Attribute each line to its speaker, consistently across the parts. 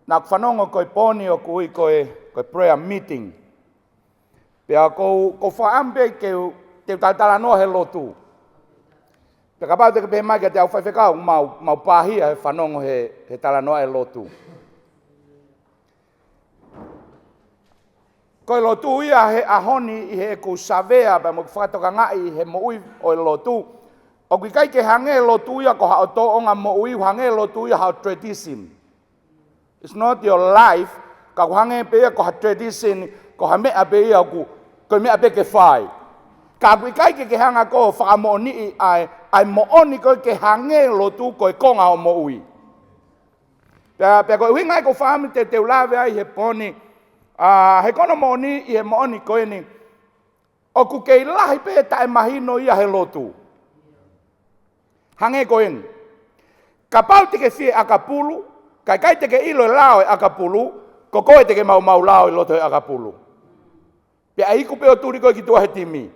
Speaker 1: Nā whanongo koe pōni o kui koe prayer meeting. Pea ko whaampe te tautala noa he lotu. Pea ka pau te ke mai ka te au whaiwhekau mau pāhia he whanongo he tala noa he lotu. Koe lotu ia he ahoni i he ku savea pa mo whakatoka ngai he mo ui o lotu. O kui kai ke hange lotu ia ko hao tō onga mo ui hange lotu ia hao tradition. It's not your life. Ka hange pe ia ko ha tradition, ko ha mea pe ia ko mea pe ke whai. Ka kui kai ke hanga ko whakamoni i ai mo oni ko ke hange lotu ko e konga o mo ui. Pea ko hui ngai ko whaami te ulawe ai he poni. He kono mo ni i he mo oni ko ni. O ku kei lahi pe tae mahino ia he lotu. Hange ko ni. Ka pau te ke fie akapulu. Kai te ke ilo e lao e akapulu, ko koe te ke mau lao e loto e akapulu. Pea aiku pe o turi koe ki tua he timi.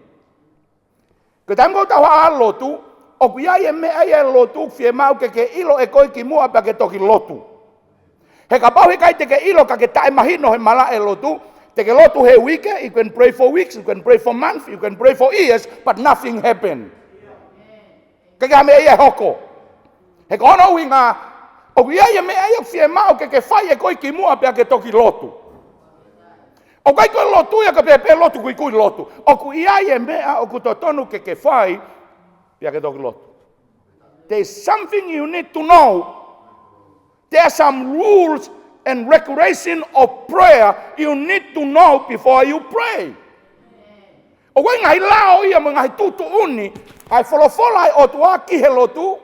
Speaker 1: Ko tango tau haa lotu, o ku iai e mea ia lotu, fie mau ke ilo e koe ki mua pa ke toki lotu. He ka pau he kai te ke ilo ka ke tae mahino he mala e lotu, te ke lotu he wike, you can pray for weeks, you can pray for months, you can pray for years, but nothing happened. Ke hame ia hoko. He ka ono ui ngā, o ia ia me ai fie mau ke whai e koe ki mua pia ke toki lotu. O kai koe lotu ia ka pe lotu kui lotu. O ku ia ia mea o ku totonu ke whai pia ke toki lotu. There's something you need to know. There are some rules and regulation of prayer you need to know before you pray. O kai ngai lao ia mo ngai tutu uni, ai wholofola ai o tua ki he lotu,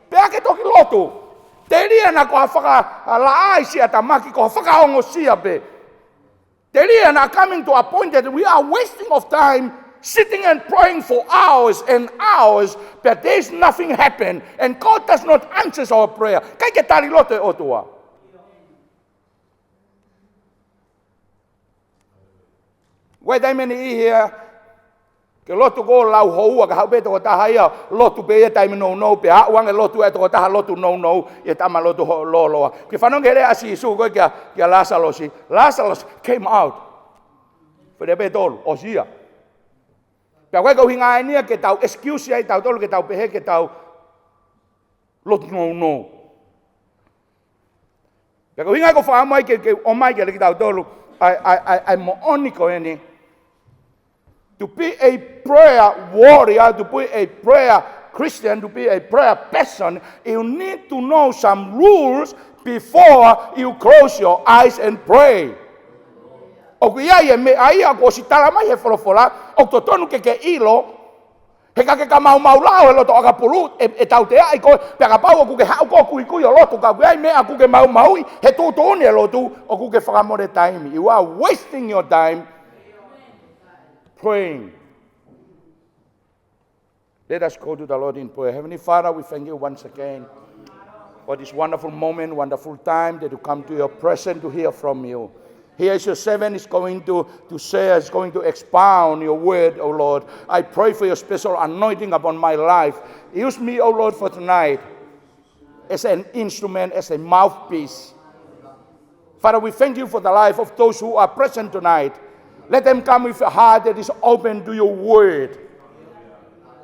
Speaker 1: pia ke toki lotu. Te ria na ko whaka laai sia tamaki, ko whakaongo sia pe. Te ria na coming to a point that we are wasting of time sitting and praying for hours and hours, but there's nothing happen, and God does not answer our prayer. Kai ke tari loto e otua. Wai taimeni I hea, ke lotu ko lau houa ka hau pe toko taha ia, lotu pe ia taimi no pe hauang e lotu e toko taha lotu no, ia tama lotu loloa. Ke whanonge rea si isu koe kia Lazarus. Lazarus came out. Pere pe tolu, o sia. Pea koe kau hinga enia ke tau excuse ai tau tolu ke tau pehe ke tau lotu no. Pea kau hinga ko whaamai ke o mai ke tau tolu, ai mo oni ko eni. To be a prayer warrior, to be a prayer Christian, to be a prayer person, you need to know some rules before you close your eyes and pray. O ku ia me aia ko si tala mai he wholofola, o to tonu ke ilo, he ka mau lao he loto akapulu, e tau te ai ko, pe ka pau o ku ke hau ko kui o lotu, ka kui ai mea ku ke maui, he tūtoni e lotu, o ku ke whakamore taimi. You are wasting your time praying. Let us go to the Lord in prayer. Heavenly Father, we thank you once again for this wonderful moment, wonderful time that you come to your presence to hear from you. Here is your servant is going to share, is going to expound your word, O Lord. I pray for your special anointing upon my life. Use me, O Lord, for tonight as an instrument, as a mouthpiece. Father, we thank you for the life of those who are present tonight. Let them come with a heart that is open to your word.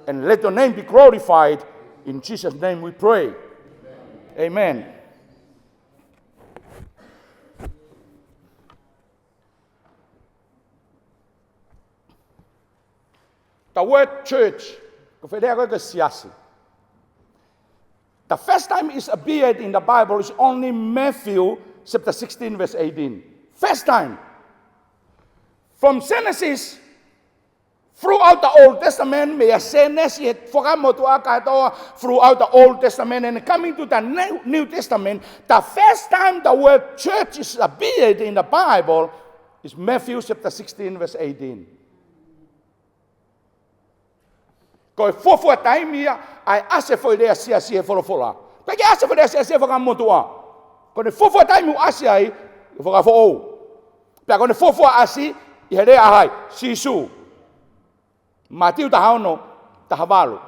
Speaker 1: And let your name be glorified. In Jesus' name we pray. Amen. The word church, the first time it's appeared in the Bible is only Matthew chapter 16 verse 18. First time. From Genesis, throughout the Old Testament, throughout the Old Testament, and coming to the New Testament, the first time the word church is appeared in the Bible is Matthew chapter 16, verse 18. Koi fofua taimia, ai ase foi lea sia folofola. Peki ase foi lea sia whakamotua. Kone fofua taimu ase ai, whakafo. Pea kone fofua asi, I he rea hai, sisu. Matiu tahaono, tahawalu.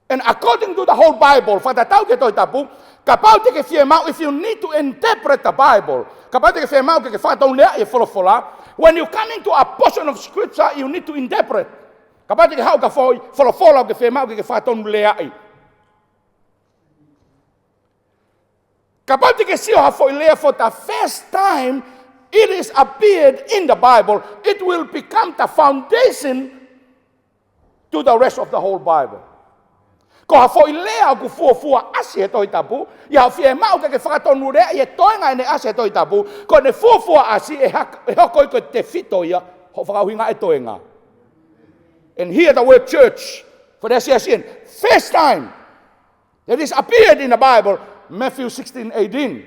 Speaker 1: And according to the whole Bible, whatatau ke toi tapu, kapau te ke fie mau, if you need to interpret the Bible, kapau te ke fie mau ke whakatau lea e wholofola, when you come into a portion of Scripture, you need to interpret. Kapau te ke hau ka wholofola ke fie mau ke whakatau lea e. Kapau te ke sio ha lea for the first time, it is appeared in the Bible, it will become the foundation to the rest of the whole Bible. Ko ha foi lea ku fuafua asi e toi tapu, ia fie mau ke whakatonu rea i e toenga ne asi e toi tapu, ko ne fuafua asi e hoko ko te fito ia, ho whakauhinga e toenga. And here the word church, for the SCSN, first time that is appeared in the Bible, Matthew 16:18.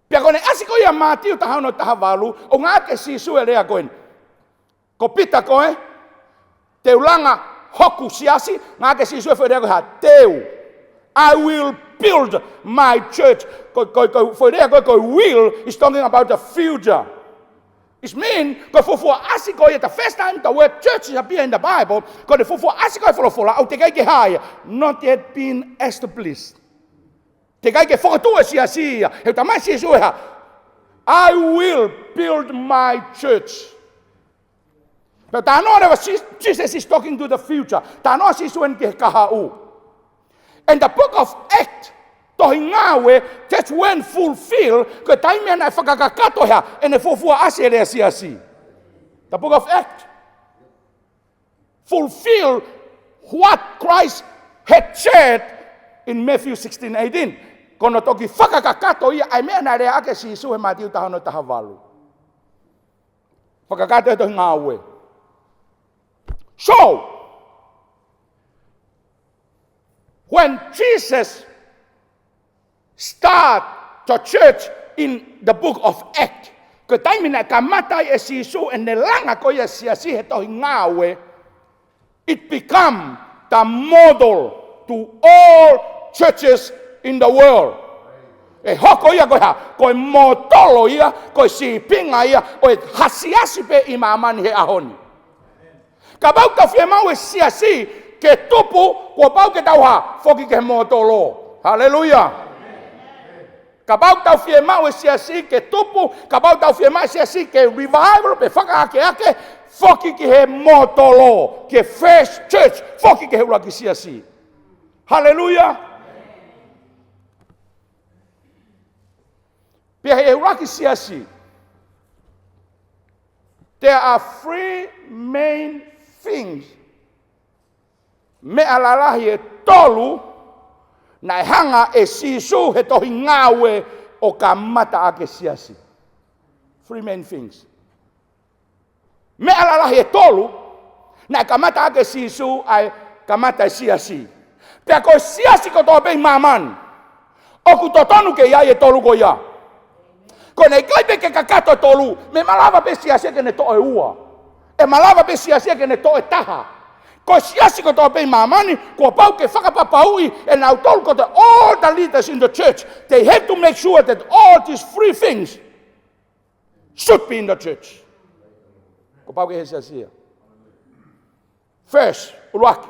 Speaker 1: Pia kone asi ko ia Matiu tahano tahavalu, o ngā ke sisu e rea koen. Ko pita koe, te ulanga hoku siasi, ngā ke sisu e whare koe ha, teu. I will build my church. Ko whare koe will is talking about the future. It means, ko fufua asi koe, the first time the word church is appear in the Bible, ko ne fufua asi koe wholofola, au te kai ke haia, not yet been established. Te kai ke whakatua siasia, he tamai siasu e ha, I will build my church. But Jesus is talking to the future. Tanoa sisu en ke kahau. And the book of Acts, tohi ngawe, that's when fulfilled, ke taimea na whakakakato hea, e ne fufua asi rea siasi. The book of Acts fulfilled what Christ had said in Matthew 16:18. Kono toki whakakakato ia, ai mea na rea ake sisu he Matiu tahano tahavalu. Whakakato e tohi ngawe. So, when Jesus started the church in the book of Acts, ke taimina ka matai e sisu e ne langa ko ia siasi he tohi ngawe, it become the model to all churches in the world. E hoko ia koe ha, koe motolo ia, koe sipinga ia, koe hasiasi pe i mamani he ahoni. Ka bau ka fie mau e siasi, ke tupu, kua bau ke tau ha, foki ke motolo. Hallelujah. Ka bau tau fie mau e siasi, ke tupu, ka bau tau fie mau e siasi, ke revival, pe whakaake ake, foki ke he motolo, ke first church, foki ke he ura ki siasi. Hallelujah. Pia he ura ki siasi. There are three main things. Me alalahi e tolu, na hanga e sisu he tohi ngawe o ka mata ake siasi. Three main things. Me alalahi e tolu, na ka mata ake sisu ai ka mata e siasi. Pea ko siasi ko toa pei maman. O ku totonu ke ia e tolu ko ia. Ko nei kaipe ke kakato tolu, me malava pe siasi ke ne to e ua. E malava pe siasi ke ne to e taha. Ko siasi ko toa pei mamani, ko pau ke whakapapaui, and now told ko that all the leaders in the church, they have to make sure that all these three things should be in the church. Ko pau ke he siasi. First, uluaki.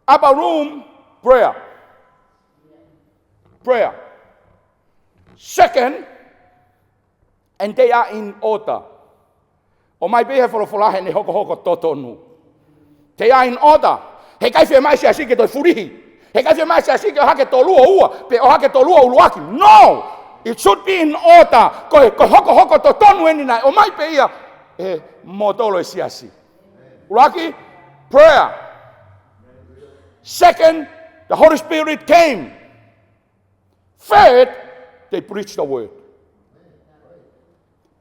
Speaker 1: Upper room, prayer. Prayer. Second, and they are in order. O mai behe wholofolahe ne hoko totonu. They are in order. He kai whea mai siasi ke toi furihi. He kai whea mai siasi ke o hake tolua ua, pe o hake tolua uluaki. No! It should be in order. Ko hoko totonu eni nai. O mai pe ia, motolo e siasi. Uluaki, prayer. Second, the Holy Spirit came. Third, they preached the word.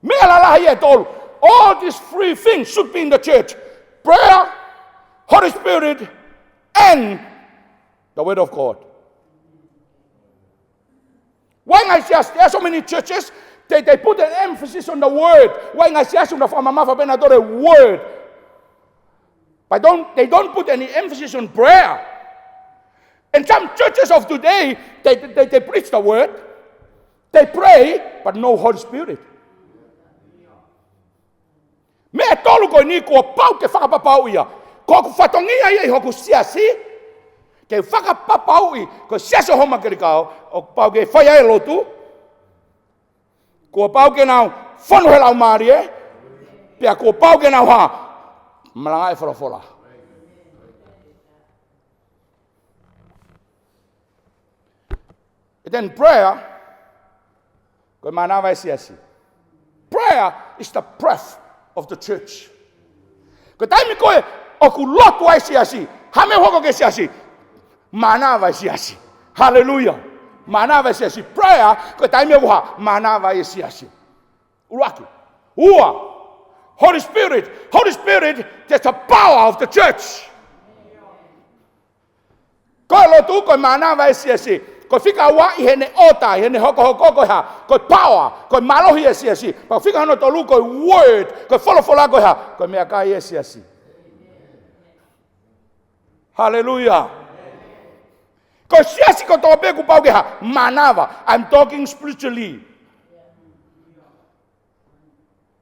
Speaker 1: Me alalahi e tolu. All these three things should be in the church. Prayer, Holy Spirit, and the word of God. Why I say there are so many churches, they put an emphasis on the word. Why I say the word. But they don't put any emphasis on prayer. And some churches of today, they preach the word, they pray, but no Holy Spirit. Me e tolu ko ni ko pau ke whakapapau ia. Ko ku whatongia ia I hoku siasi. Ke whakapapau I ko siaso homa kiri kao. O pau ke whaia e lotu. Ko pau ke nau whanu he lau maari e. Pea ko pau ke nau ha. Malanga e whalafola. And then prayer. Ko manawa e siasi. Prayer is the breath of the church. Ko taimi koe o ku lotu ai siasi. Hame hoko ke siasi. Manawa e siasi. Hallelujah. Manawa e siasi. Prayer ko taimi oha manawa e siasi. Uruaki. Ua. Holy Spirit. Holy Spirit is the power of the church. Ko lotu ko manawa e siasi. Ko fika wa I hene ota, hene hoko ko ha, ko power, ko malohi esi esi. Pa fika hano tolu ko word, ko fola ko ha, ko mea kai esi esi. Hallelujah. Ko siasi ko tope ku pau ke ha, manava. I'm talking spiritually.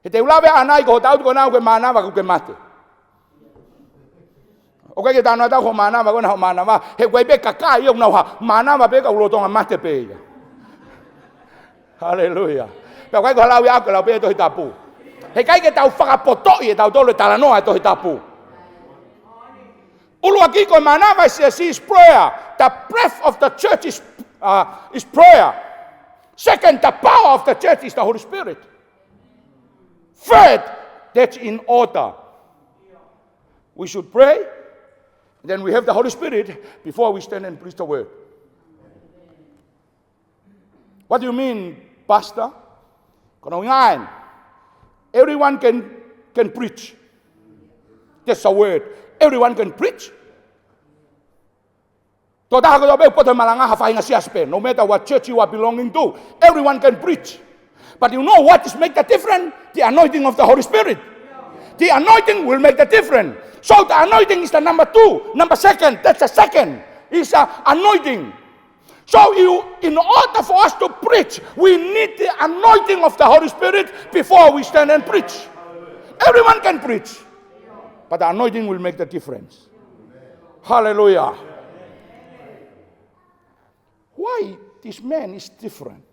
Speaker 1: He te ulawe anai ko tau ko nau ke manava ku ke mate. O ke tano ta ho manava ko na ho manava he koe be kakai o na ha manava be ka ulotonga mate pe ia. Hallelujah. Pe koe ko lawi a ko la be to hitapu. He kai ke tau whakapoto I tau tolu talanoa to hitapu. Ulu aki ko manava is prayer. The breath of the church is prayer. Second, the power of the church is the Holy Spirit. Third, that's in order. We should pray. Then we have the Holy Spirit before we stand and preach the word. What do you mean, Pastor? Everyone can preach. That's a word. Everyone can preach. No matter what church you are belonging to, everyone can preach. But you know what is make the difference? The anointing of the Holy Spirit. The anointing will make the difference. So the anointing is the number two. Number second, that's the second. Is anointing. So in order for us to preach, we need the anointing of the Holy Spirit before we stand and preach. Everyone can preach. But the anointing will make the difference. Hallelujah. Why this man is different?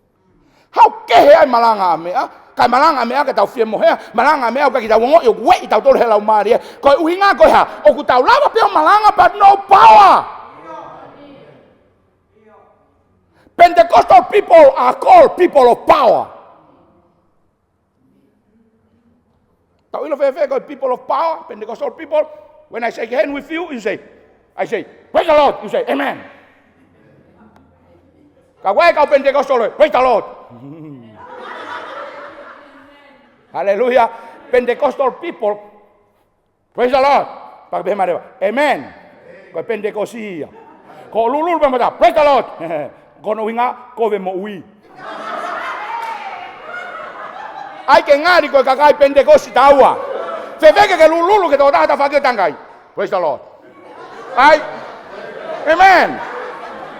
Speaker 1: How kehe ai malanga mea? Kai malanga mea ka tau fie mohea, malanga mea ka kita wongo yo we tau tole helau maria. Ko uhinga ko ha, o ku tau lava pe malanga but no power. Pentecostal people are called people of power. Tau ilo fe ko people of power, Pentecostal people. When I shake hand with you, I say, praise the Lord. You say, amen. Kawai kau Pentecostal, praise the Lord. Hallelujah. Pentecostal people, praise the Lord. Amen. Kau Pentecosia. Kau lulul pemata, praise the Lord. Kau no winga, kau ve mo ui. Ai ke ngari kau kakai Pentecosi taua. Feveke ke lululu ke tau tahta fakir tangkai. Praise the Lord. Ai. Amen.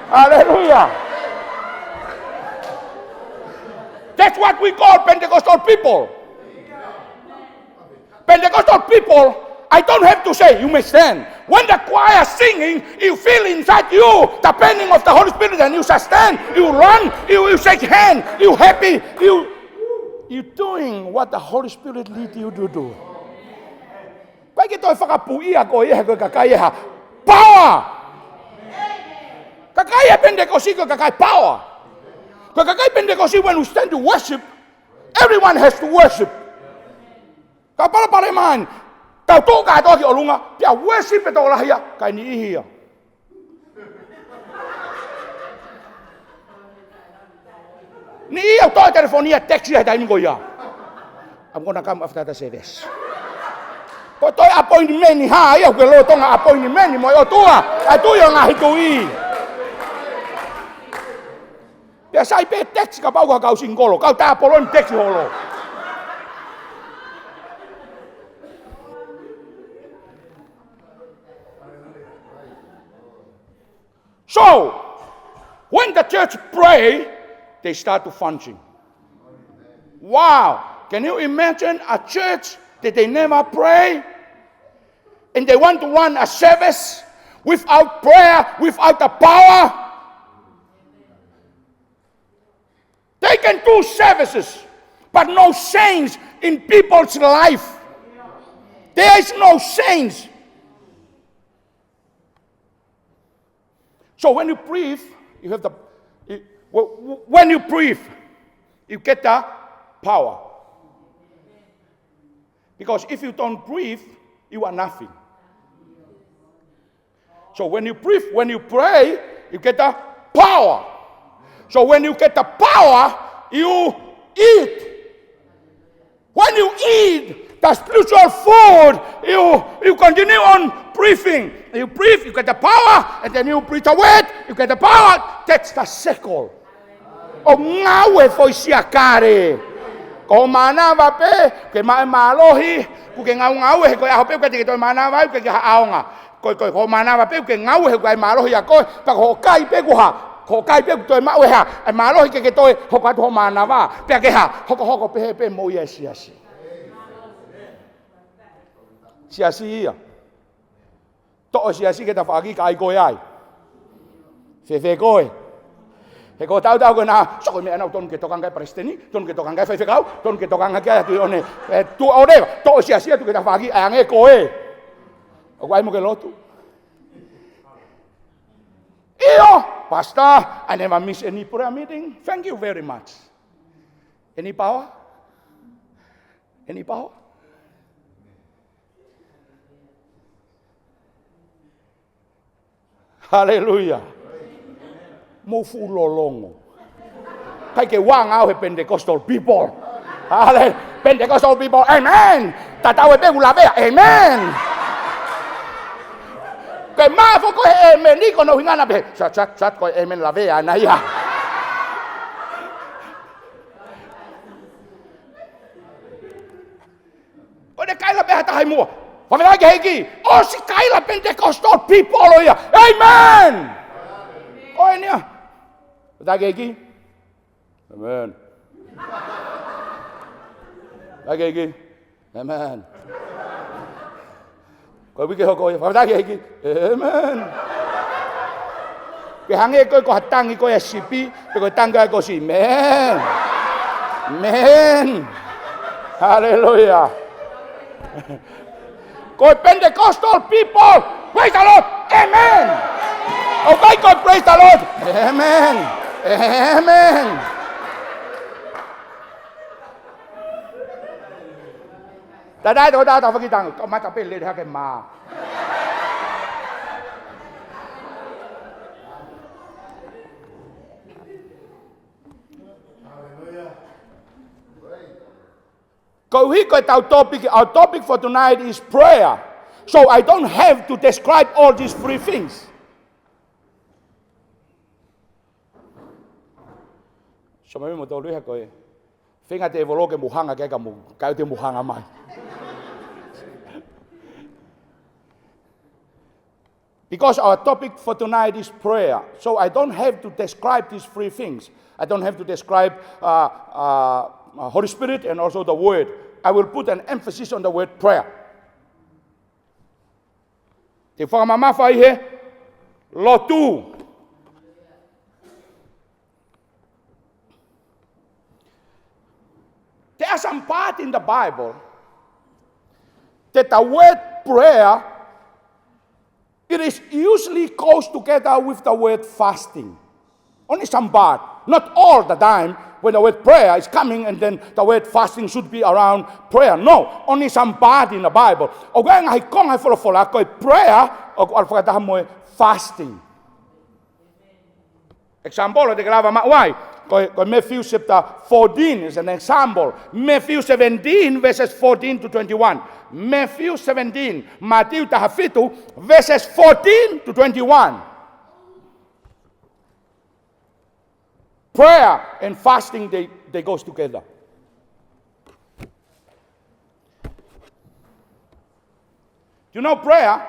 Speaker 1: Hallelujah. That's what we call Pentecostal people. Pentecostal people, I don't have to say, you may stand. When the choir is singing, you feel inside you the bending of the Holy Spirit and you shall stand, you run, you shake hands, you happy, you doing what the Holy Spirit lead you to do. Pai ke toi whakapuia ko ia ko kakai ha power. Kakai Pentecosi ko kakai power. Ko kakai Pentecosi when we stand to worship, everyone has to worship. Ka pala man, tau to ka to ki olunga, pia worship to la hia, kai ni hia. Ni ia to telefonia taxi ha dai ngo ya. I'm gonna come after the service. Ko toi appointment ni ha ia ko lo tonga appointment ni mo o tua, a tu yo nga hitui. Pia sai pe taxi ka pau ka kau singolo, kau ta polon taxi holo. So, when the church pray, they start to function. Wow! Can you imagine a church that they never pray, and they want to run a service without prayer, without the power. They can do services, but no change in people's life. There is no change. So when you breathe, you have when you breathe, you get the power. Because if you don't breathe, you are nothing. So when you breathe, when you pray, you get the power. So when you get the power, you eat. When you eat the spiritual food, you continue on breathing. You breathe, you get the power, and then you breathe away, you get the power. That's the circle. O ngawe foi siakare. Ko mana vape, ke mai malohi, ku ke ngau he ko a hope ke to mana vai ke ha aonga. Ko mana vape ke ngau he ko ai malohi a ko, pa ko kai pe ku ha. Ko kai pe to ma we ha, ai malohi ke to ho ka to mana va. Pe ke ha, ho pe mo yes. Sia. To sia ke ta fa ki kai ko ai. Fe ko. He ko tau ko na so ko me ana ton ke tokan kai presteni, ton ke tokan kai fe kau, ton ke tokan kai tu one tu ore, to sia tu ke ta fa ki ange ko e. O ai mo ke lotu. Iyo, pastor, I never miss any prayer meeting. Thank you very much. Any power? Any power? Hallelujah. Mo fu lolongo. Kai ke wang au he Pentecostal people. Hallelujah. Pentecostal people. Amen. Tatawe pe ulabe. Amen. Ke ma fo ko amen ni ko no hingana be. Chat ko amen la ve ana ya. O de kai la be ta hai mo. Fa me la ke hiki. O si kai la Pentecostal people o ya. Amen. O enia. Lagi lagi. Amen. Lagi. Amen. Kau pergi kau lagi. Amen. Kehange kau hatang kau ya sipi, kau tangga kau si. Amen. Amen. Hallelujah. Kau Pentecostal people, praise the Lord. Amen. Okay, God, praise the Lord. Amen. Amen. Tadai do da fakir tang, kau mata pelih dah ke ma. Kau hikau our topic for tonight is prayer. So I don't have to describe all these three things. Sampai mo to lihat kau, finga te evolo ke muhanga ke kamu, kau te muhanga mai. Because our topic for tonight is prayer, so I don't have to describe these three things. I don't have to describe Holy Spirit and also the Word. I will put an emphasis on the word prayer. Te whakamama whai he, Lotu. There are some part in the Bible that the word prayer, it is usually goes together with the word fasting. Only some part, not all the time when the word prayer is coming and then the word fasting should be around prayer. No, only some part in the Bible. O kaya nga hikong hai whala ko'y prayer o alwhakatahan mo'y fasting. Example, te kalava ma'wai. Ko'y Matthew chapter 14 is an example. Matthew 17 verses 14 to 21. Matthew 17, Matthew Fetu'u verses 14 to 21. Prayer and fasting, they goes together. You know prayer?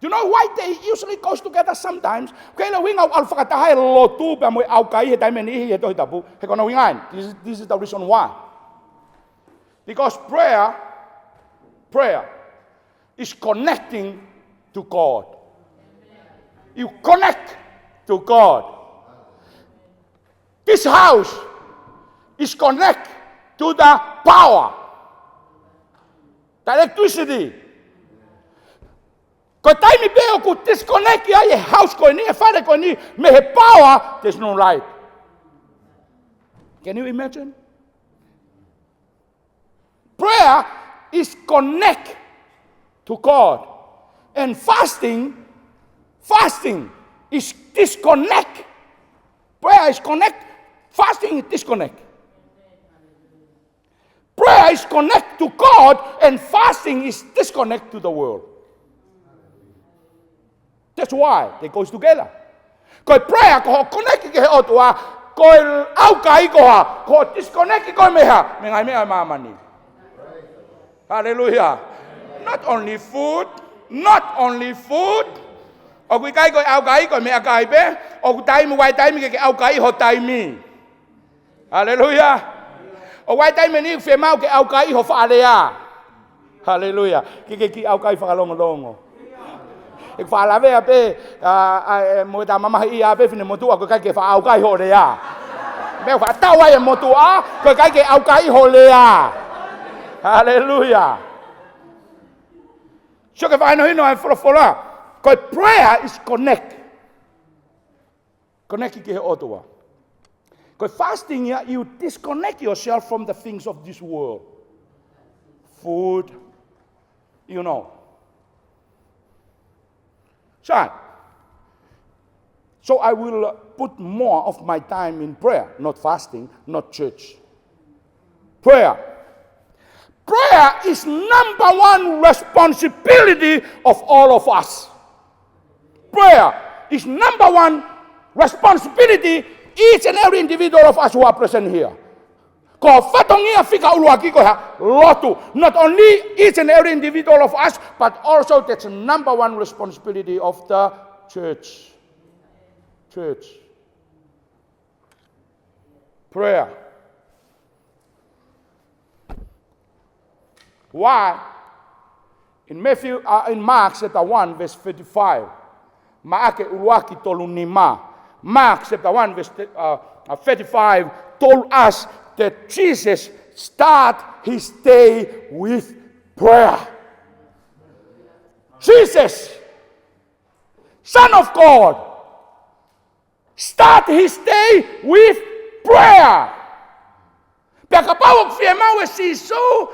Speaker 1: You know why they usually goes together sometimes? Kaya wing au alfakatahay lotu pa mo au kai he time ni he to tapu. He kono wingan. This is the reason why. Because prayer Prayer is connecting to God. You connect to God. This house is connected to the power, the electricity. Ko taimi peo ku disconnect ya ye house ko ni e fare ko ni me he power, there's no light. Can you imagine? Prayer is connect to God. And fasting is disconnect. Prayer is connect, fasting is disconnect. Prayer is connect to God and fasting is disconnect to the world. That's why they goes together. Ko prayer ko connect ke o tua, ko au kai ko ha, ko disconnect ko meha, me ngai me mamani. Hallelujah. Not only food. O kui kai ko au kai ko me kai pe, o ku tai mu wai tai mi ke au kai ho tai mi. Hallelujah. O wai tai me ni fe mau ke au kai ho fa alea. Hallelujah. Ki au kai fa longo. Ik fa la ve ape mo ta mama I ape fine mo tu ko kai ke fa au kai ho le ya. Me fa ta wa ye mo tu a ko kai ke au kai ho le ya. Hallelujah. So ke fa no hino ai fola. Ko prayer is connect ki he otua. Ko fasting ya you disconnect yourself from the things of this world. Food, you know. So I will put more of my time in prayer, not fasting, not church. Prayer. Prayer is number one responsibility of all of us. Prayer is number one responsibility each and every individual of us who are present here. Ko fatongia fika uluaki ko ha Lotu. Not only each and every individual of us, but also that's number one responsibility of the church. Prayer. Why? In Mark chapter 1 verse 35. Maake uluaki tolu nima. Mark chapter 1 verse 35 told us that Jesus start his day with prayer. Jesus, Son of God, start his day with prayer. Pekapawag fiema we sisu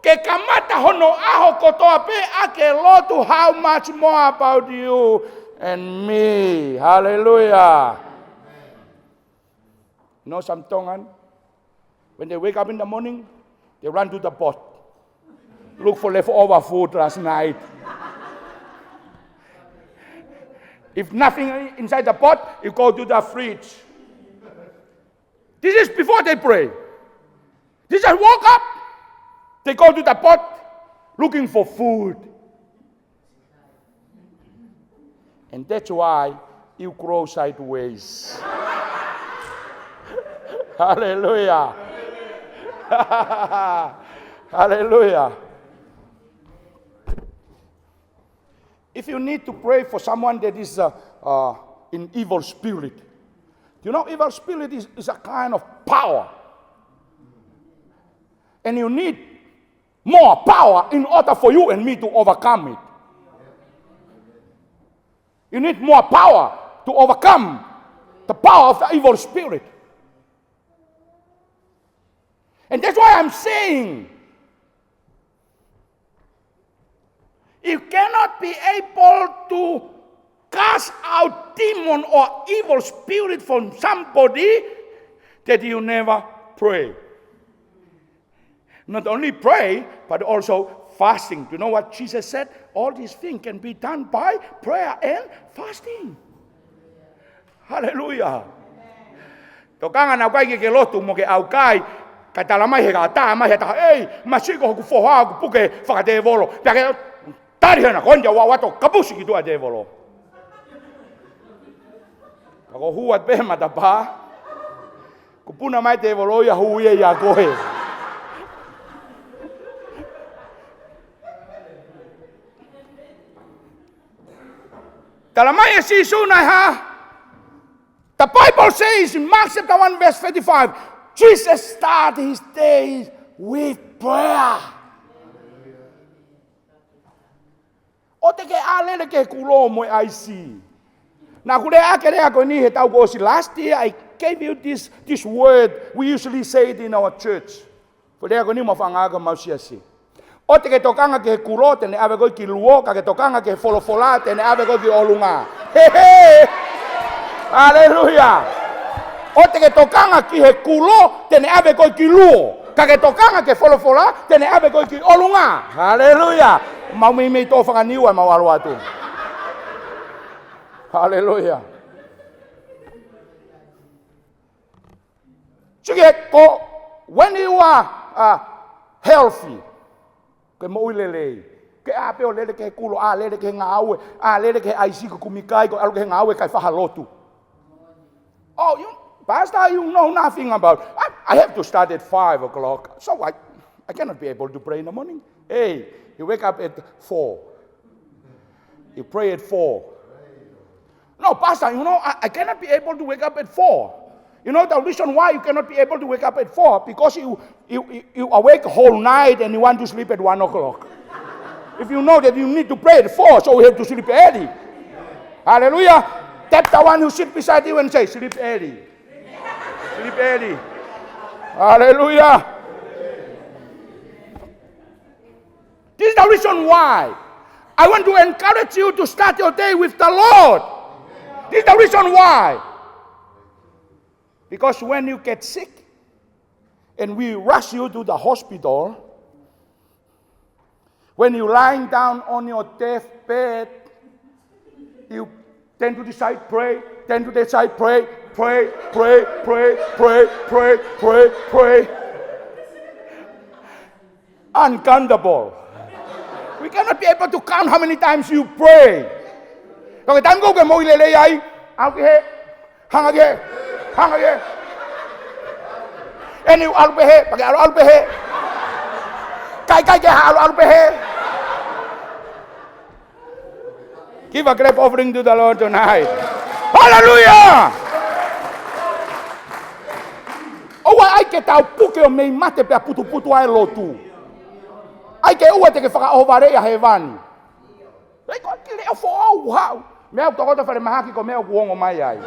Speaker 1: ke kamata hono aho kotoa pe ake Lotu, how much more about you and me. Hallelujah. You know some Tongan? When they wake up in the morning, they run to the pot. Look for leftover food last night. If nothing inside the pot, you go to the fridge. This is before they pray. They just woke up. They go to the pot looking for food. And that's why you grow sideways. Hallelujah. Hallelujah. If you need to pray for someone that is in evil spirit, you know evil spirit is a kind of power. And you need more power in order for you and me to overcome it. You need more power to overcome the power of the evil spirit. And that's why I'm saying, you cannot be able to cast out demon or evil spirit from somebody that you never pray. Not only pray, but also fasting. Do you know what Jesus said? All these things can be done by prayer and fasting. Hallelujah. Tokanga na kai ke Lotu mo ke au kai kai tala mai he ka ta mai he ta masiko ku foha ku puke fa de volo. Pake tari hana konja wa wato kapusi ki tua de volo. Ako huat pe mata pa. Ku puna mai de volo ya huye ya kohe. Tala mai si sunai ha. The Bible says in Mark chapter 1 verse 35, Jesus started his days with prayer. O te ke alele ke kulo mo I see. Na kule akere ako ni he tau ko si last year I gave you this word. We usually say it in our church. Kule ako ni mo fangaga mausia si. O te ke tokanga ke kulo tene ave ko ki luo ka ke tokanga ke folofola tene ave ko ki olunga. He he. Hallelujah. O te ke tokanga ki he kulo tene ave ko ki luo. Ka ke tokanga ke folofola tene ave ko ki olunga. Hallelujah. Mau mi to whakaniua mau alo atu. Hallelujah. Sige ko, when you are healthy, ke mo ulele, ke ape o lele ke kulo, lele ke ngawe, lele ke aisi ko kumikai ko alo ke ngawe kai whaha lotu. Oh, Pastor, you know nothing about. I have to start at 5 o'clock, so I cannot be able to pray in the morning. Hey, you wake up at 4. You pray at 4. No, Pastor, you know, I cannot be able to wake up at 4. You know the reason why you cannot be able to wake up at 4? Because you awake whole night and you want to sleep at 1 o'clock. If you know that you need to pray at 4, so you have to sleep early. Hallelujah. Tap the one who sits beside you and say, sleep early. Sleep early. Hallelujah. This is the reason why I want to encourage you to start your day with the Lord. This is the reason why. Because when you get sick and we rush you to the hospital, when you're lying down on your deathbed, you tend to decide pray, tend to decide pray, pray, pray, pray, pray, pray, pray, pray. Uncountable. We cannot be able to count how many times you pray. Kalau time ko ke mo ilele ai, au ke hang age. Eni al behe, pakai al behe. Kai ke al behe. Give a clap offering to the Lord tonight. Hallelujah! Owa ai ke tau puke o mei mate pe putu ai lotu. Ai ke ua te ke whakaovare a hewani. Rei ko ki leo fo au hau. Mea toko whare mahaki ko mea kuongo mai ai.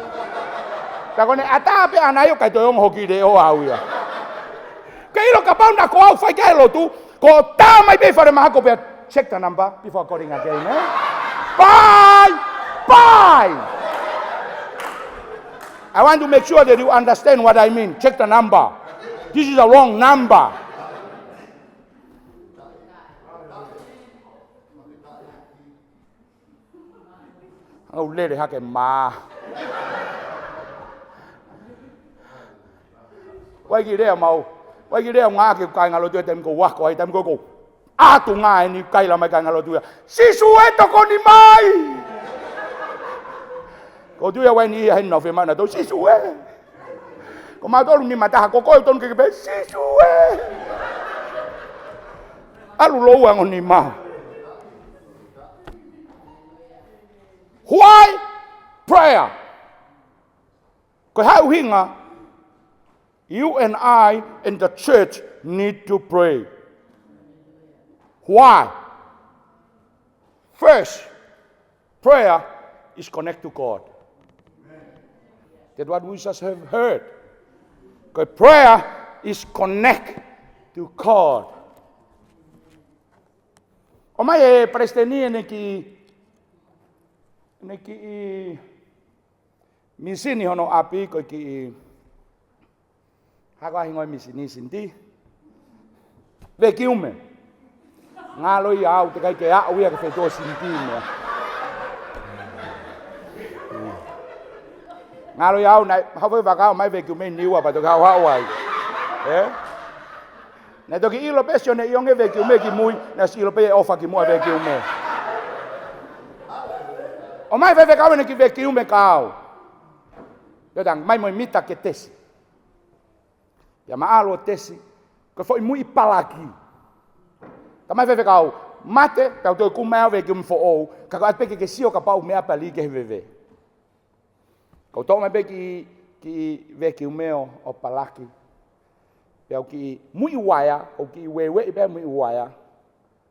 Speaker 1: Ta kone ata pe anai o kai toi ongo hoki leo au ia. Ke ilo ka pau na ko au whai kai lotu. Ko tā mai pe whare mahako pe check the number before calling again, eh? Bye! Bye! I want to make sure that you understand what I mean. Check the number. This is a wrong number. Oh, lele hake ma. Wai ki rea mau. Wai ki rea ngā ke kai ngalo tua tem ko wako ai tem ko ko. Atu ngā ni kai la mai kai ngalo tua. Sisu e toko ni mai. Ko tua wai ni hen no fe mana to sisu e. Ko ma tolu ni mata ko ko ton ke be sisu e. Alu lo wa ngoni ma. Why prayer? Because how hinga, you and I in the church need to pray. Why? First, prayer is connect to God. That's what we just have heard. Because prayer is connect to God. O mai e presteni neki misini hono api ko ki haka hingoi misini sinti ve kiume ngalo ia au te kai ke a uia ke Fetu'u sinti me ngalo ia au nai hawe vaka mai ve kiume niwa pa to ka hawai na to ki ilo pesio ne yonge ve kiume ki mui na si ilo pe ofa ki mua ve kiume. O mai veve kau ne ki ve kiume kau. Yo dang mai moi mita ke tesi. Ya ma alo tesi. Ko foi mui palaki. Ta mai veve kau Mate, tau toi kumea ve kim fo ou, ka ko atpeke ke sio ka pau mea pali ke veve. Kau tau mai pe ki ve ki umeo o palaki. Pau ki mui waya, o ki wewe pe mui waya,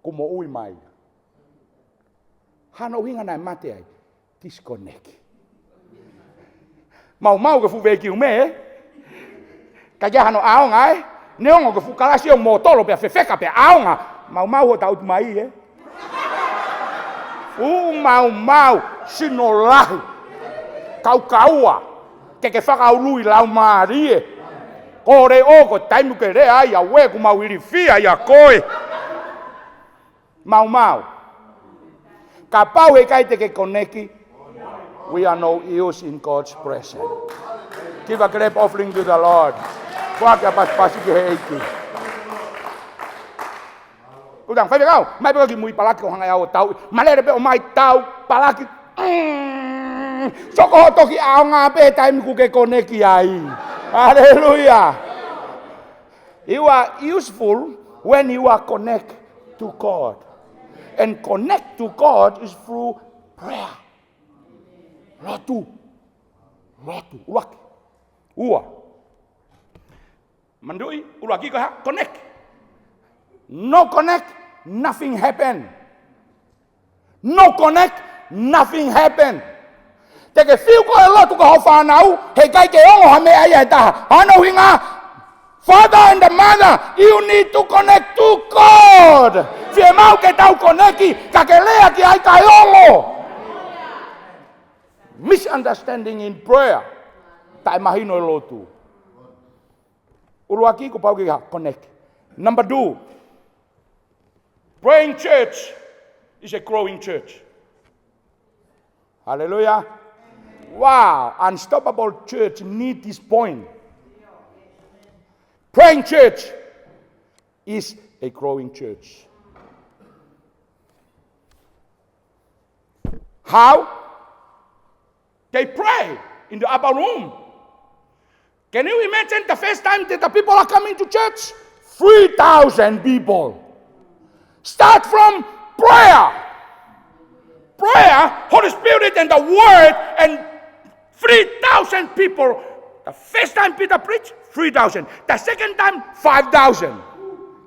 Speaker 1: kumo ui mai. Hano hinga nai mate ai, disconnect. Mau ke fu ve ki ume, ka ja hano aonga ai, neongo ke fu kalasi o motolo pe fefeka pe aonga, mau ho tau mai mau sinolahi. Kau ke whakaului lau maarie. Kore o ko taimu ke rea ia we ku mau iri fia ia koe. Mau. Ka pau e kai te ke koneki. We are no use in God's presence. Give a grape offering to the Lord. Kua kia pasi ki heiki. Udang fai kau, mai pe ki mui palaki o hanga ia o tau. Malere pe o mai tau palaki. Soko toki aonga pe time ku ke koneki ai. Hallelujah. You are useful when you are connect to God. And connect to God is through prayer. Lotu. Ulaki. Ua. Mandui, ulaki ko ha, connect. No connect, nothing happen. No connect, nothing happen. Teke fiu ko e lotu ka ho whanau, he kai ke ongo ha mea ia he taha. Ano hinga, father and the mother, you need to connect to God. Fie mau ke tau koneki, ka ke lea ki ai kai ongo. Misunderstanding in prayer. Tai mahino e lotu. Uluaki ko pau ki ha, connect. Number 2. Praying church is a growing church. Hallelujah. Wow, unstoppable church need this point. Praying church is a growing church. How? They pray in the upper room. Can you imagine the first time that the people are coming to church? 3,000 people. Start from prayer. Prayer, Holy Spirit and the Word, and 3,000 people. The first time Peter preached, 3,000. The second time, 5,000.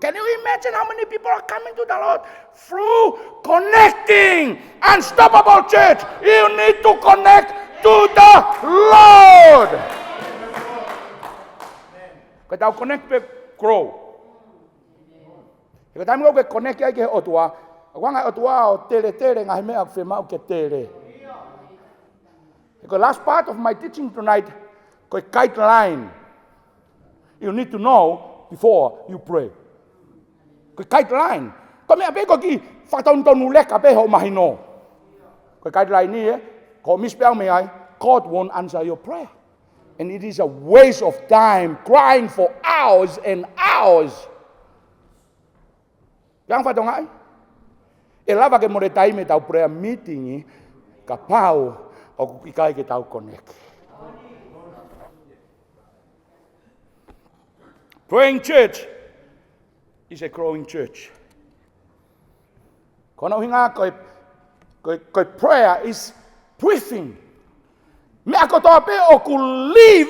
Speaker 1: Can you imagine how many people are coming to the Lord? Through connecting. Unstoppable church. You need to connect to the Lord. Kau connect pe grow. Kau tahu kau connect ai ke otua. Wanga otua o tele ngahi mea fe mau ke tele. The last part of my teaching tonight, kau guideline. You need to know before you pray. Kau guideline. Kau mea pe kau ki whataun leka pe ho mahino. Kau guideline ni kau mispel me ai, God won't answer your prayer. And it is a waste of time crying for hours and hours. Yang whatong ai? E lava ke more taime tau prayer meeting ka pau o ikai ke tau connect. Praying church is a growing church. Kono hinga koi prayer is breathing. Me ako toa pe o ku live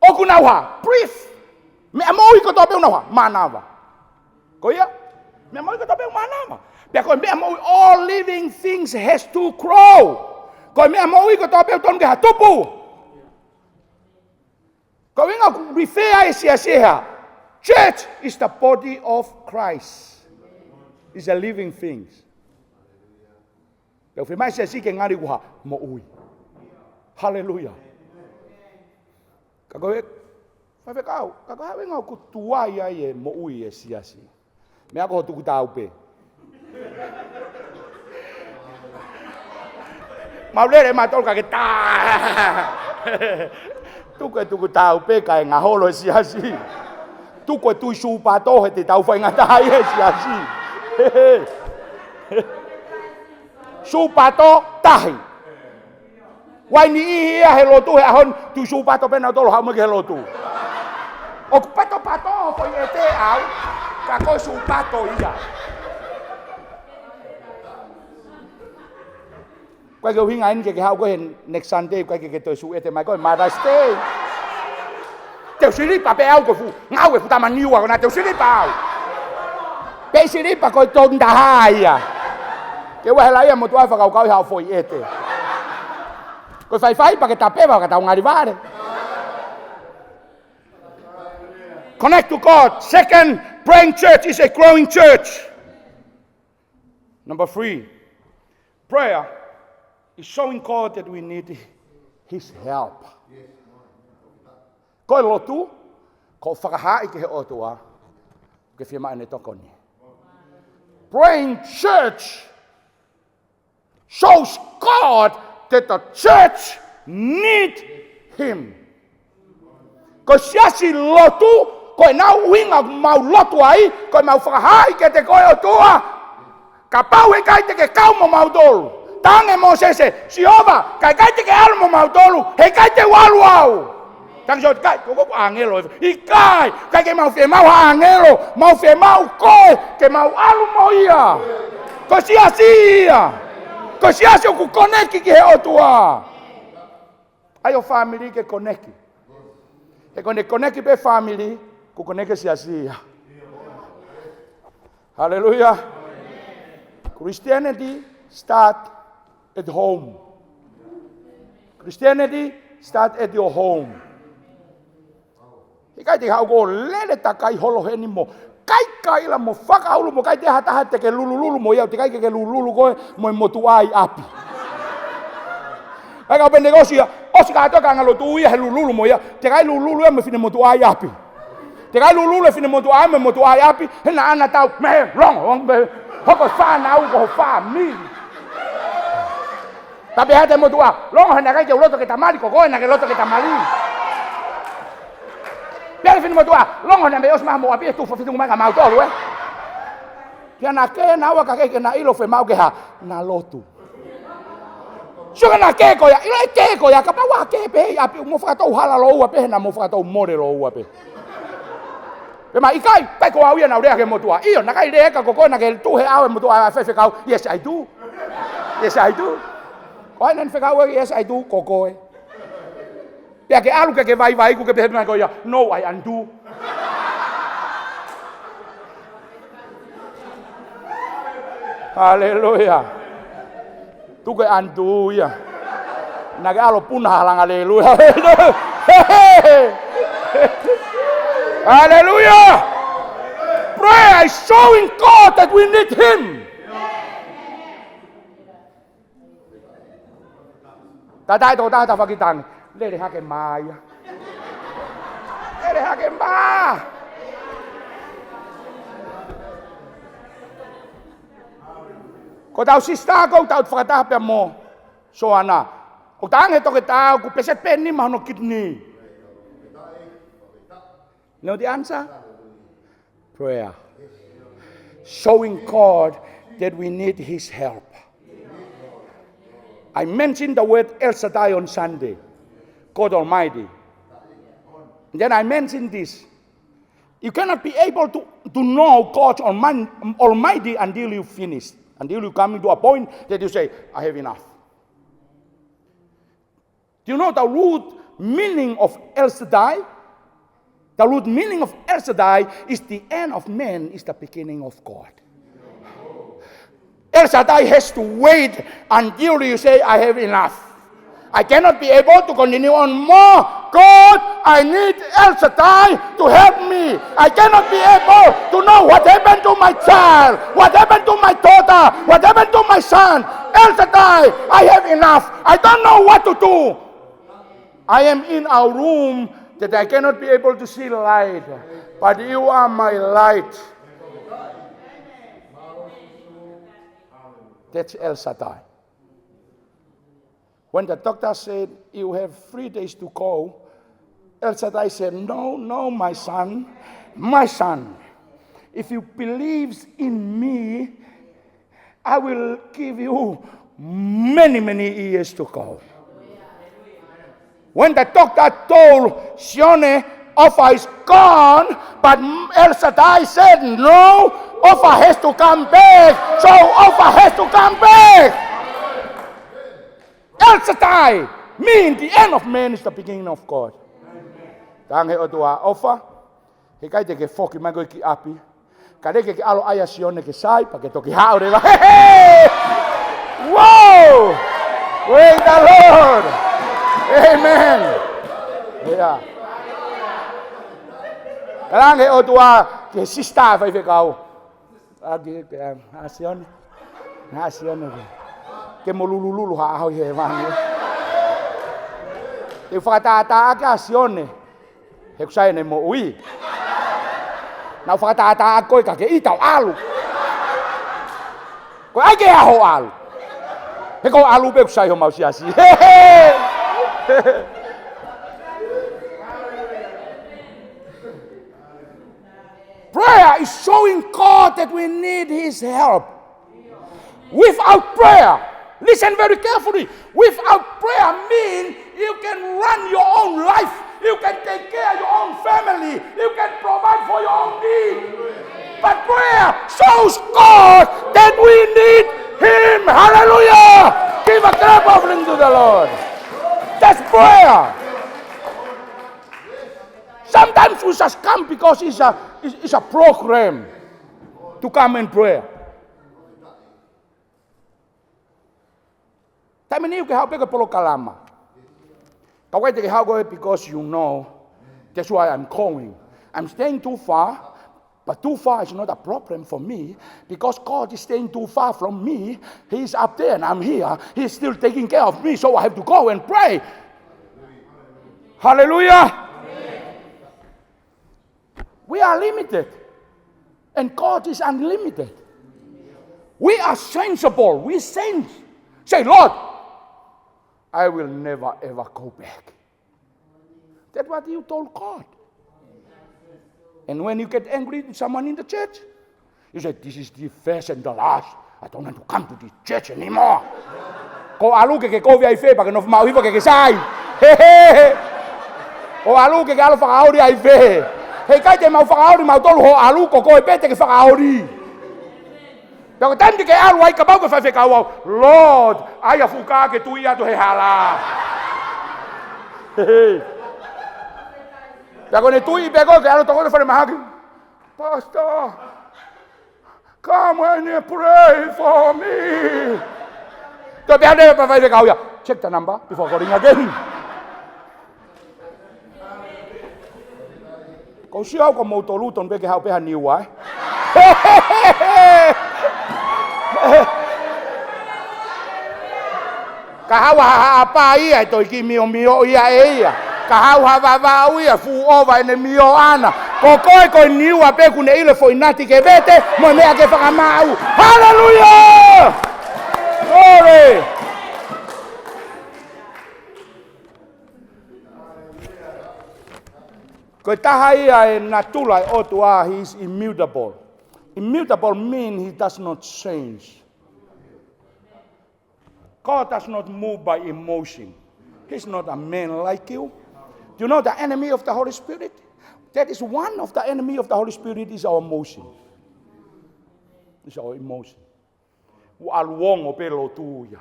Speaker 1: o ku nawa breathe. Me amoi ko toa pe nawa manawa. Ko ya? Me amoi ko toa pe manawa. Because me amoi all living things has to grow. Ko me amoi ko toa pe ton ke hatupu. Ko winga ku refer sia. Church is the body of Christ. It's a living things. Pero firmai sia si ke ngari wa mo ui. Hallelujah. Kako fa kau hawe ngau ku tua ia e mo ui e siasi. Me ako tu ku tau pe. Maulere matol ka ke ta. Tu ku tau pe ka nga holo siasi. Tu ku tu su pa to he te tau fa nga ta ia siasi. Su pa to tahi. Wai ni ia he lotu he ahon tu su pato pena tolo ha mo ke lotu. O pato fo e te au ka ko su pato ia. Quay cái hình ảnh cái hao có hiện next Sunday quay cái tôi suy thì mai có Mother's Day. Tiểu sư đi bà bé ao của phụ ngao của phụ ta mà nhiều à, tiểu sư đi bảo. Bé sư đi bà coi tôn đã hai à. Cái quay lại một toa phải cầu cầu hao phổi ế. Coi phải bà cái tập bé vào cái tàu ngài đi vá đấy. Connect to God. Second, praying church is a growing church. Number 3, prayer is showing God that we need His help. Ko lotu, ko whakahai ke he otua, ke whima ane tokoni. Praying church shows God that the church need Him. Ko siasi lotu, ko nau winga mau lotu ai, ko mau whakahai ke te koe otua, ka pau e kai te ke kau mo mau tolu. Tange mo sese, Jehova, kai te ke alu mo mau tolu, he kai te walu au. Tang so kai ko angelo, I kai ke mau fe mau angelo, mau fe mau koe, ke mau alu mo ia. Ko siasi ia. Ko siasi ku koneki ke he otua. Ayo family ke koneki. E koneki pe family, ku koneki siasi ia. Hallelujah. Christianity start at home. Christianity start at your home. Kai te hau ko lele ta kai holo he ni mo. Kai la mo whakaulu mo kai te hata te ke lulu mo iau te kai ke lulu koe mo motu ai api. Kai ka pende gosia, osi ka toka ngalo tu ia he lulu mo iau, te kai lulu e mo fine motu ai api. Te kai lulu e fine motu ai api, he na ana tau me wrong me hoko whana au ko wha tapi hata mo tua, longo hena kai ke loto ke tamali ko na ke loto ke tamali. Pia fin mo tua, longo hena me os mo api tu fo fitu ma mau tolu eh. Pia na ke na wa ka ke na ilo fe mau ke ha na lotu. Suga na ke ko ya, ilo ke ko ya ka pa wa ke pe api mo fa to hala lo wa pe na mo fa to more lo wa pe. Pe ma ikai pe ko au ya na ure ke mo tua. Io na kai le ka ko na ke tu he au mo tua fe kau. Yes I do. Yes I do. Oi nan fe kau yes I do ko e. Pia ke alu ke vai ku ke pe na ko ya. No I undo. Hallelujah. Tu ke undo ya. Na ke alu punah lang hallelujah. Hallelujah! Prayer is showing God that we need Him. Tatai to ta fakitang, lele hake maya. Lele hake ma. Ko tau sista ko tau fakata pe mo. So ana. O tang he to ke tau ku peset penni mahno kidney. Know the answer? Prayer. Showing God that we need His help. I mentioned the word El Shaddai on Sunday, God Almighty. And then I mentioned this. You cannot be able to know God Almighty until you finish, until you come to a point that you say, I have enough. Do you know the root meaning of El Shaddai? The root meaning of El Shaddai is the end of man is the beginning of God. El Shaddai has to wait until you say, I have enough. I cannot be able to continue on more. God, I need El Shaddai to help me. I cannot be able to know what happened to my child, what happened to my daughter, what happened to my son. El Shaddai, I have enough. I don't know what to do. I am in our room that I cannot be able to see light, but you are my light. That's El Shaddai. When the doctor said, you have 3 days to go, El Shaddai said, no, my son, if you believe in me, I will give you many, many years to go. When the doctor told Sione, offer is gone, but El Shaddai said, no, offer has to come back. So offer has to come back. El Shaddai mean the end of man is the beginning of God. Tange o tua ofa, he kai te ke foki mango ki api. Kare ke alo aya sione ke sai pa ke toki haure. Whoa! Praise the Lord. Amen. Yeah. Tange o tua ke sista vai fe kau. Agi ke asione. Asione. Ke molululu ha ho he vani. Te whakataata ake asione, he kusai ne mo ui. Nau whakataata a koe ka ke itau alu. Koe ai ke aho alu. He ko alu pe kusai ho mausi asi. Prayer is showing God that we need His help. Without prayer, listen very carefully. Without prayer means you can run your own life. You can take care of your own family. You can provide for your own needs. But prayer shows God that we need Him. Hallelujah! Give a clap offering to the Lord. That's prayer. Sometimes we just come because it's a program to come and pray. Time ni ke hau pe polo kalama. Kawai te ke hau go because you know that's why I'm calling. I'm staying too far, but too far is not a problem for me because God is staying too far from me. He's up there and I'm here. He's still taking care of me, so I have to go and pray. Hallelujah. We are limited and God is unlimited. We are sensible. We sense. Say, Lord, I will never ever go back. That's what you told God. And when you get angry with someone in the church, you say, this is the first and the last. I don't want to come to the church anymore. Ko alu ke ko via fe pa ke no mau hiva ke sai. O alu ke alo fa auri ai fe. He kai te mau fa auri mau tolu ho alu ko e pete ke fa auri. Pero tanto que alu ai ka bau ke fa fe ka Lord, ai afuka ke tu ia to he hala. Pero ne tu i pego ke alu to ko fa mahaki. Pastor, come and pray for me. To be able to provide the check the number before calling again. Kau siau ko mo tolu ton be ke hau pe han niu ai. Ka hau ha apa ia to ki mio ia ia. Ka hau ha va ia fu ova ne mio ana. Ko ko niu a pe ku ne ile foi nati ke vete mo me ke fa mau. Hallelujah! Glory! Ko tahai e natula o tua, he is immutable. Immutable means he does not change. God does not move by emotion. He's not a man like you. Do you know the enemy of the Holy Spirit? That is one of the enemy of the Holy Spirit is our emotion. It's our emotion. Aluong o pe Lotu ya.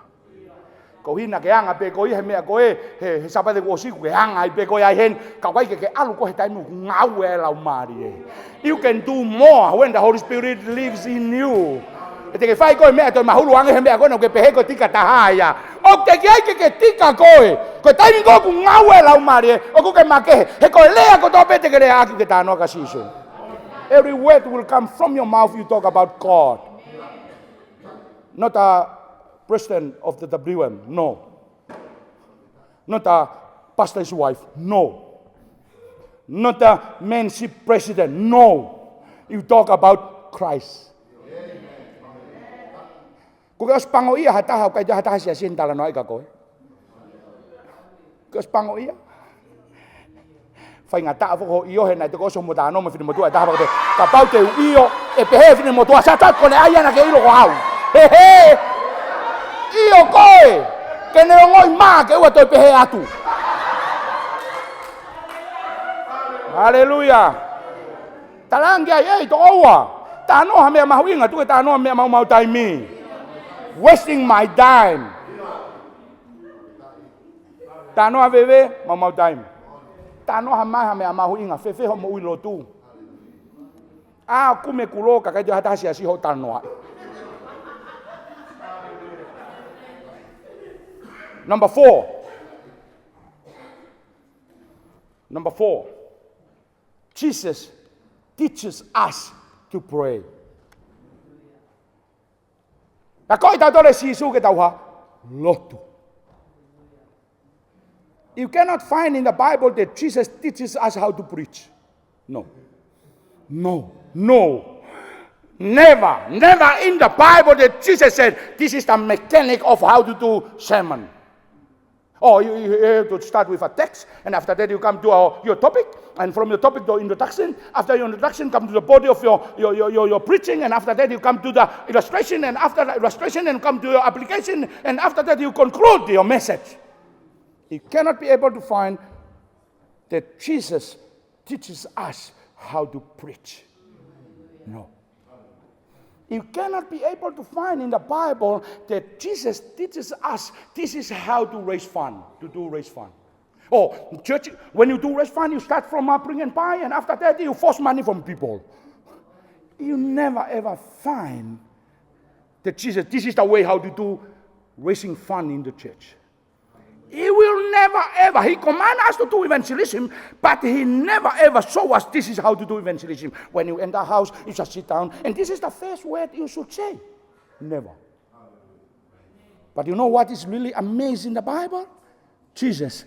Speaker 1: Ko hina ke anga pe ko he mea ko he sabade ko si ko anga pe ko ai hen ka kai ke alu ko he tai mu ngau e lau mari. You can do more when the Holy Spirit lives in you. Te ke fai ko mea to mahulu anga he mea ko no ke pe ko tika tahaya. O te ke tika ko ko tai ni ko ngau e lau mari o ko ke make he ko lea ko to pe te ke le aki ke tano ka siso. Every word will come from your mouth you talk about God. Not a president of the WM, no. Not a pastor's wife, no. Not a manship president, no. You talk about Christ. Kung os pango iya hatahaw kay hatahaw siya sintala no ay kako. Kung os pango iya. Fai ngata fo ho iyo he na to ko so mo dano mo fini mo tua ta ba ka pau te iyo e pehe fini mo tua sa ta ko le aya na ke ilo ko hau. Hehe, iyo koe, ke ne ngoi ma ke ua toi pehe atu. Hallelujah. Talangi ai to oa. Tano ha mea mahuinga tu ke tano mea mau tai mi. Wasting my time. Tano aveve, mau time. Tano hamai hame amahu inga, fefe homo ui lotu. Kume kuloka, kai hata hasi asi ho tanoa. Number 4. Jesus teaches us to pray. Na koi tau tole sisu ke tauha, Lotu. You cannot find in the Bible that Jesus teaches us how to preach. No. Never in the Bible that Jesus said, this is the mechanic of how to do sermon. You have to start with a text, and after that you come to your topic, and from your topic to introduction. After your introduction, come to the body of your preaching, and after that you come to the illustration, and after the illustration, and come to your application, and after that you conclude your message. You cannot be able to find that Jesus teaches us how to preach. No. You cannot be able to find in the Bible that Jesus teaches us this is how to raise fund, to do raise fund. Church, when you do raise fund, you start from bringing pie, and after that you force money from people. You never ever find that Jesus, this is the way how to do raising fund in the church. He will never ever, he commands us to do evangelism, but he never ever show us this is how to do evangelism. When you enter a house, you just sit down, and this is the first word you should say. Never. But you know what is really amazing in the Bible? Jesus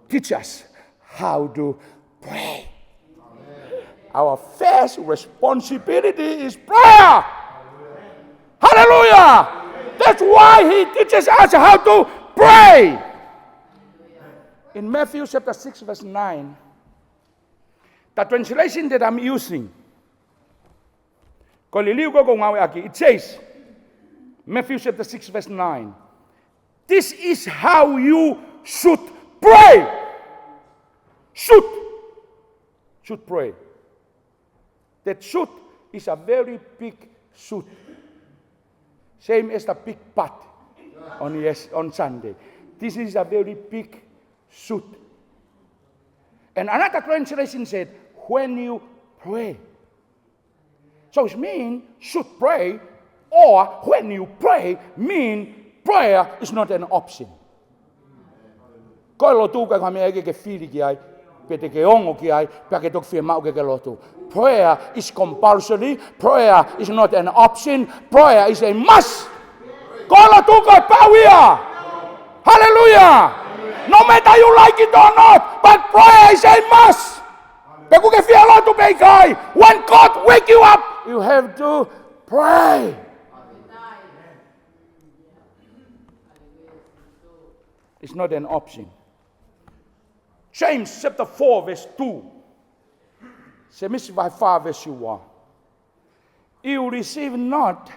Speaker 1: teaches us how to pray. Our first responsibility is prayer. Hallelujah! That's why he teaches us how to pray. In Matthew chapter 6, verse 9, the translation that I'm using, it says, Matthew chapter 6, verse 9, this is how you should pray. Should pray. That should is a very big should. Same as the big pot on Sunday. This is a very big should. And another translation said, when you pray. So it means should pray, or when you pray, mean prayer is not an option. Ko Lotu ka kami ege ke fili ki ai, pete ke ongo ki ai, pa ke tok fie mau ke Lotu. Prayer is compulsory, prayer is not an option, prayer is a must. Ko Lotu ka pawia. Hallelujah. No matter you like it or not, but prayer is a must. When God wake you up, you have to pray. It's not an option. James chapter 4 verse 2. Se missä vai 5 verse 1. You receive not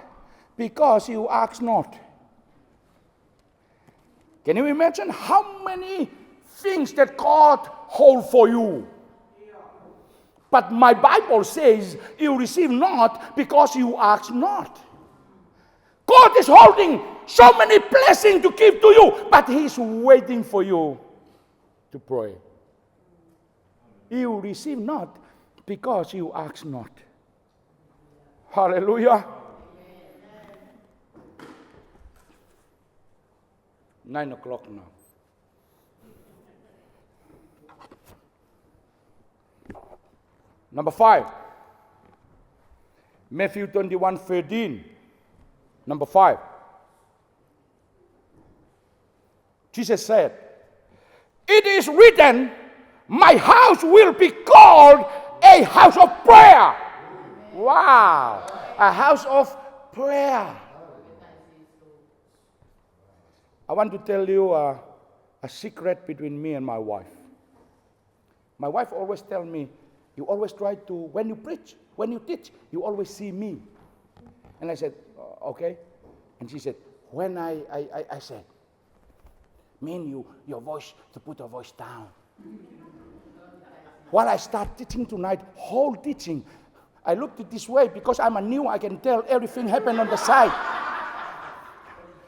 Speaker 1: because you ask not. Can you imagine how many things that God holds for you? But my Bible says you receive not because you ask not. God is holding so many blessings to give to you, but He's waiting for you to pray. You receive not because you ask not. Hallelujah. 9 o'clock now. Number 5. Matthew 21:13. Number 5. Jesus said, it is written, my house will be called a house of prayer. Wow. A house of prayer. I want to tell you a secret between me and my wife. My wife always tells me, you always try to, when you preach, when you teach, you always see me. And I said, okay. And she said, when I said, mean your voice, to put your voice down. While I start teaching tonight, whole teaching, I looked at this way because I'm a new, I can tell everything happened on the side.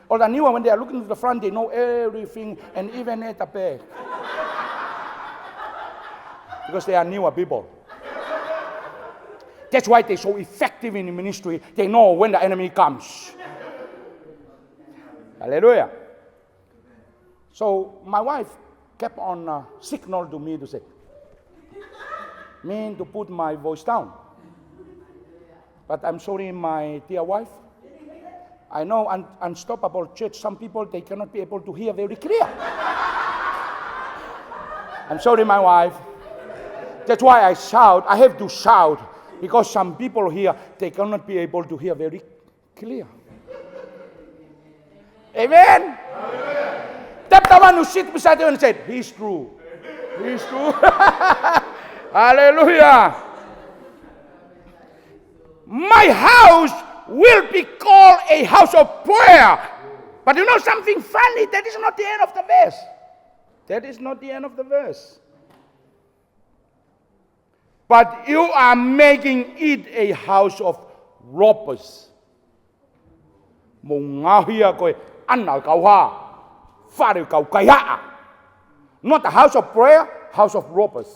Speaker 1: Or the newer, when they are looking to the front, they know everything, and even at the back. Because they are newer people. That's why they're so effective in the ministry. They know when the enemy comes. Hallelujah. So my wife kept on signal to me to say, to put my voice down. But I'm sorry, my dear wife. I know Unstoppable Church, some people, they cannot be able to hear very clear. I'm sorry, my wife. That's why I shout. I have to shout. Because some people here, they cannot be able to hear very clear. Amen? Tap the one who sits beside you and said, he's true. He's true. Hallelujah. My house will be called a house of prayer. But you know something funny? That is not the end of the verse. That is not the end of the verse. But you are making it a house of robbers. Not a house of prayer, house of robbers.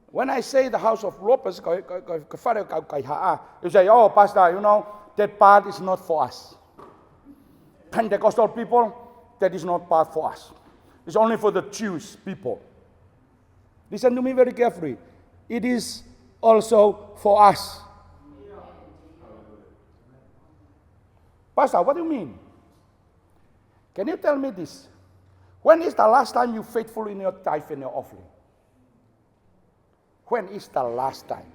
Speaker 1: When I say the house of robbers, you say, oh, Pastor, you know, that part is not for us. Pentecostal people, that is not part for us. It's only for the Jewish people. Listen to me very carefully. It is also for us. Pastor, what do you mean? Can you tell me this? When is the last time you faithful in your tithe and your offering? When is the last time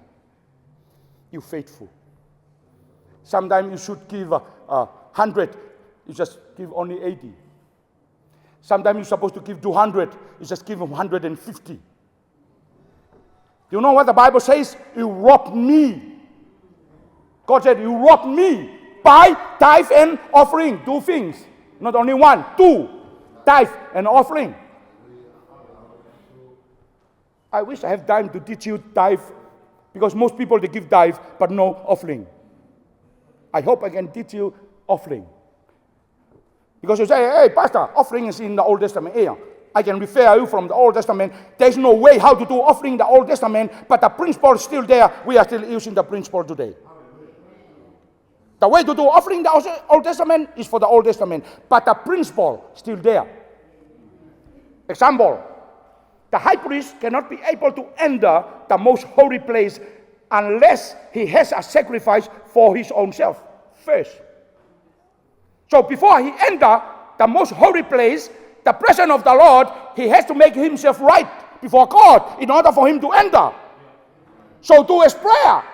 Speaker 1: you faithful? Sometimes you should give 100, you just give only 80. Sometimes you're supposed to give 200, you just give 150. Do you know what the Bible says? You robbed me. God said, you robbed me by tithe and offering. Two things. Not only one, two. Tithe and offering. I wish I have time to teach you tithe, because most people, they give tithe, but no offering. I hope I can teach you offering. Because you say, hey, Pastor, offering is in the Old Testament. Yeah, I can refer you from the Old Testament. There's no way how to do offering in the Old Testament, but the principle is still there. We are still using the principle today. The way to do offering in the Old Testament is for the Old Testament, but the principle is still there. Example, the high priest cannot be able to enter the most holy place unless he has a sacrifice for his own self first. So before he enters the most holy place, the presence of the Lord, he has to make himself right before God in order for him to enter. So do his prayer.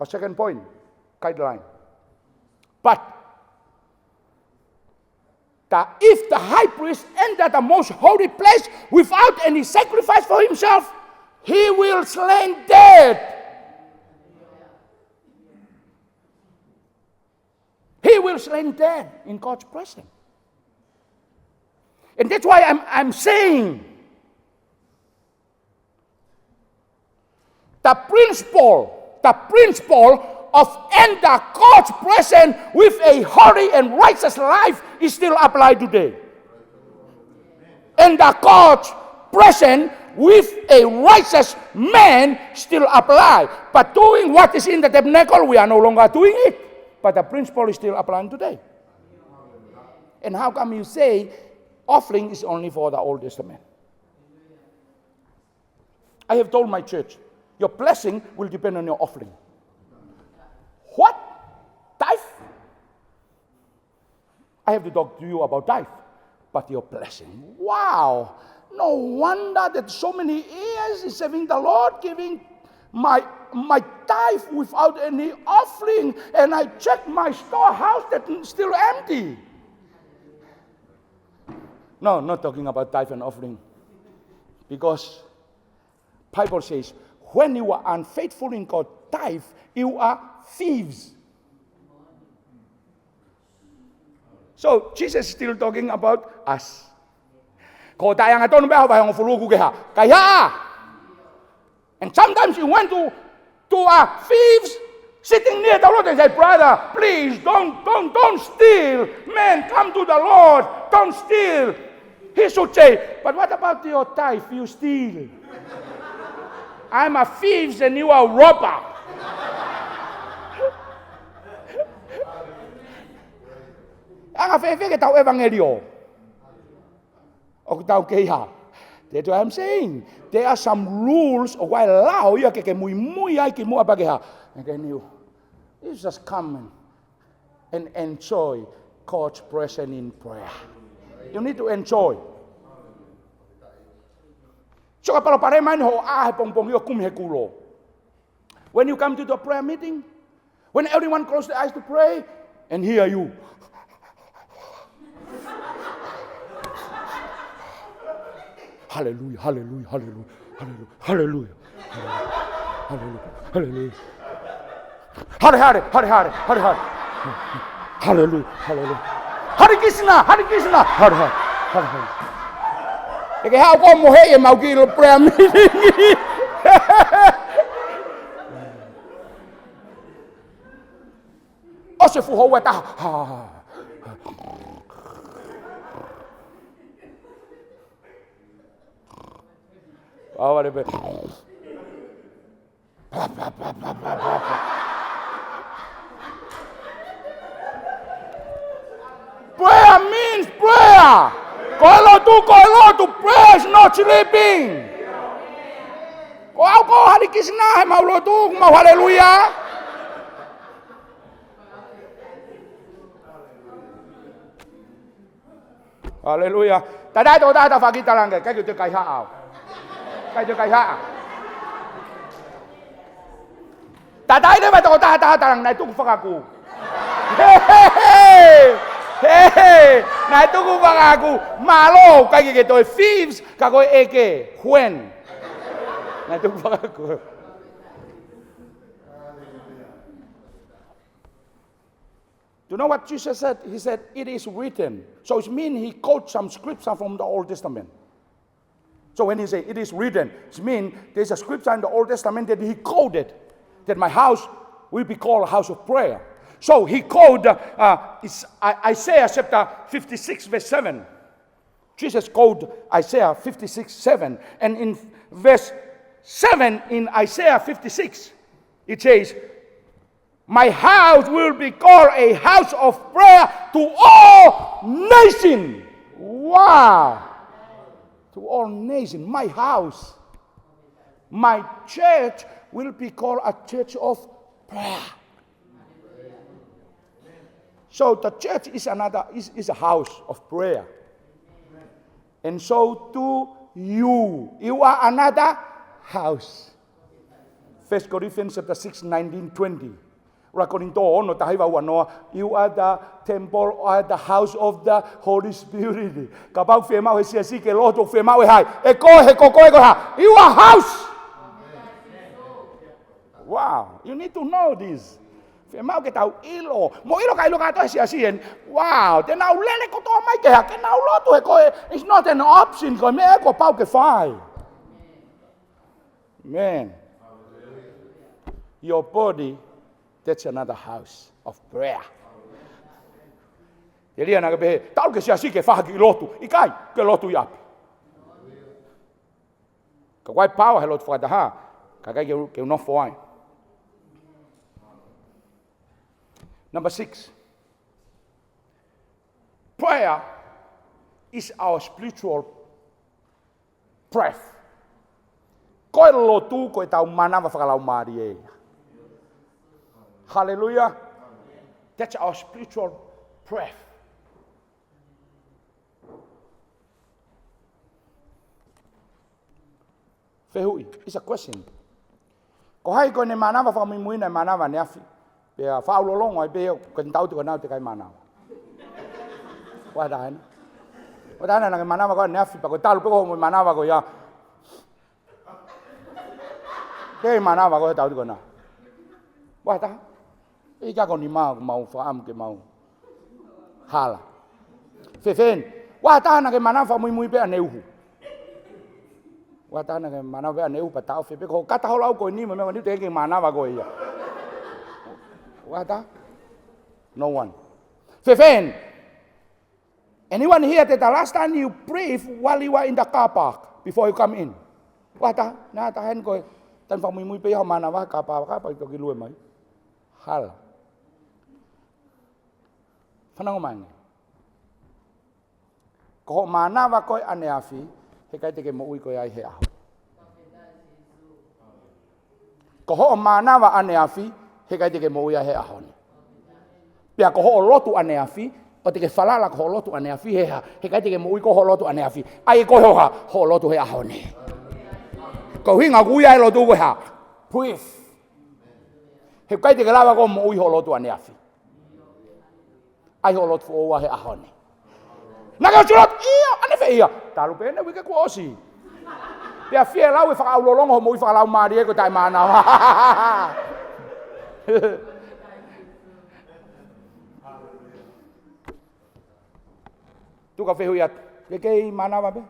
Speaker 1: A second point, guideline. But if the high priest enters the most holy place without any sacrifice for himself, he will slain dead. He will slain dead in God's presence. And that's why I'm saying the principle of enter God's presence with a holy and righteous life is still applied today. Enter God's presence with a righteous man still apply. But doing what is in the tabernacle, we are no longer doing it. But the principle is still applying today. And how come you say offering is only for the Old Testament? I have told my church, your blessing will depend on your offering. What? Tithe? I have to talk to you about tithe. But your blessing, wow. No wonder that so many years is serving the Lord, giving my tithe without any offering, and I check my storehouse that's still empty. No, not talking about tithe and offering. Because Bible says, when you are unfaithful in God's tithe, you are thieves. So Jesus is still talking about us. And sometimes you want to to thieves sitting near the Lord and say, brother, please don't steal. Man, come to the Lord. Don't steal. He should say, but what about your tithe? You steal. I'm a thief and you are a robber. Ang afefe tao evangelio. O tao keha. That's what I'm saying. There are some rules of why lao ya ke muy ai ki mua bageha. And then you just come and enjoy God's presence in prayer. You need to enjoy. So kapalo pare man ho pong yo kum he kulo. When you come to the prayer meeting, when everyone close their eyes to pray, and here you. Hallelujah, hallelujah, hallelujah, hallelujah, hallelujah, hallelujah. Hare, hallelujah, hallelujah. Hare Krishna, hare. Eke hao ko mo he e mau ki lo prayer meeting. O se fu ho wa ta. Ahora ve. Prayer means prayer. Lotu, prayer is not sleeping. Ko Hare Krishna, mau Lotu, mau hallelujah. Hallelujah. Tadai to ta fa ki ta lang ke, cái kiểu kai ha. Cái cho cái ha. Tadai ne ba to ta lang nai tu fa aku. Hey, nai tu ku fa aku. Malo cái cái tôi thieves ka ko eke when. Nai tu fa aku. You know what Jesus said? He said, it is written. So it means he quotes some scripture from the Old Testament. So when he said, it is written, it means there's a scripture in the Old Testament that he quoted, that my house will be called a house of prayer. So he quoted Isaiah chapter 56, verse 7. Jesus quoted Isaiah 56, 7. And in verse 7 in Isaiah 56, it says, my house will be called a house of prayer to all nations. Wow. To all nations. My house, my church will be called a church of prayer. So the church is a house of prayer. And so too you are another house. 1 Corinthians chapter 6, 19, 20. You are the temple or the house of the Holy Spirit. You are house. Wow, you need to know this. Wow, it's not an option. Man, your body, that's another house of prayer. Jadi anak be, tahu ke siasi ke fahagi Lotu, ikai ke Lotu yap. Kau power hello for the ha, kagai ke no for. Number 6. Prayer is our spiritual breath. Kau Lotu kau tahu mana wafakalau marie. Hallelujah. That's our spiritual breath. Fetu'u, it's a question. Kau hai kau ne mana wafamimui ne mana waneafi. Bea fa lo long ai be kan tau tu kan te kai mana. Wa dan na mana wa ko neafi pa ko talu pe ko mana wa ko ya. Ke mana wa ko tau tu na. Wa ta. E ja ko ni mau fa am ke mau. Hala. Fefen. Wa ta na ke mana fa mui pe aneu. Wata na mana ve ane upa tau fe pe ko kata ho lau ko ni me ni te ke mana wa ko ia. Wata? No one. Fefen. Anyone here that the last time you prayed while you were in the car park before you come in? Wata? Na ta hen ko tan fa mui pe ho mana wa car park to ki lu mai. Hal. Fanang mang. Ko mana wa ko ane afi. He kai te ke mo ui ko ai he aho. Ko ho mana wa ane afi, he kai te ke mo ui ai he aho ni. Pea ko ho lotu ane afi, o te ke falala ko ho lotu ane afi he ha, he kai te ke mo ui ko ho lotu ane afi. Ai ko ho lotu he aho ni. Ko hinga ku ia lotu ko ha. Puif. He kai te ke lawa ko mo ui ho lotu ane afi. Ai ho lotu o wa he aho ni. Naga churot ia ane fe ia. Talu pene wike ko osi. Pea fie lau e whakaulolongo mo i whakalau maari e ko tai mana. Tuka whehui atu. Ke kei mana wape?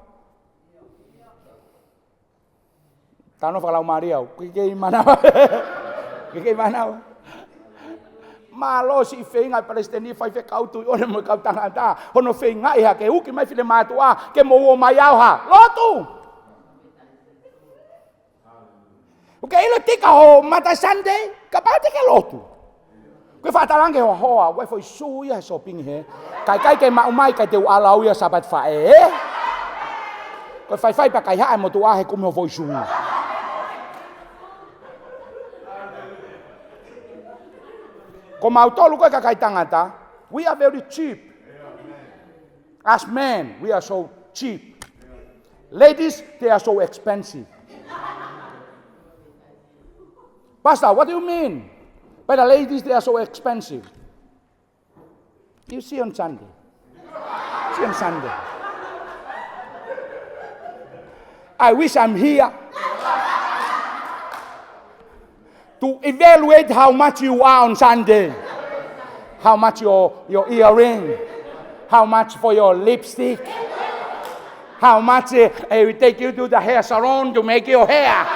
Speaker 1: Tano whakalau maari au. Ke kei mana wape? Ke kei mana wape? Malo si whenga Palestini whai whekautu i one mo i kautangata. Hono whenga iha ke uki mai while mātua ke mo o mai au ha. Lotu! Uke ilo tika ho mata Sunday, ka pau te ke lotu. Koe whatalange ho hoa, wai foi sui ha shopping he. Kai ke maumai kai te ualau ia sabat whae. Koe whai pa kai hae mo tu ahe kume ho foi sui. Ko mautolu koe kakai tangata, we are very cheap. As men, we are so cheap. Ladies, they are so expensive. Pastor, what do you mean? By the ladies, they are so expensive. You see on Sunday. See on Sunday. I wish I'm here to evaluate how much you are on Sunday. How much your earring. How much for your lipstick. How much we take you to the hair salon to make your hair.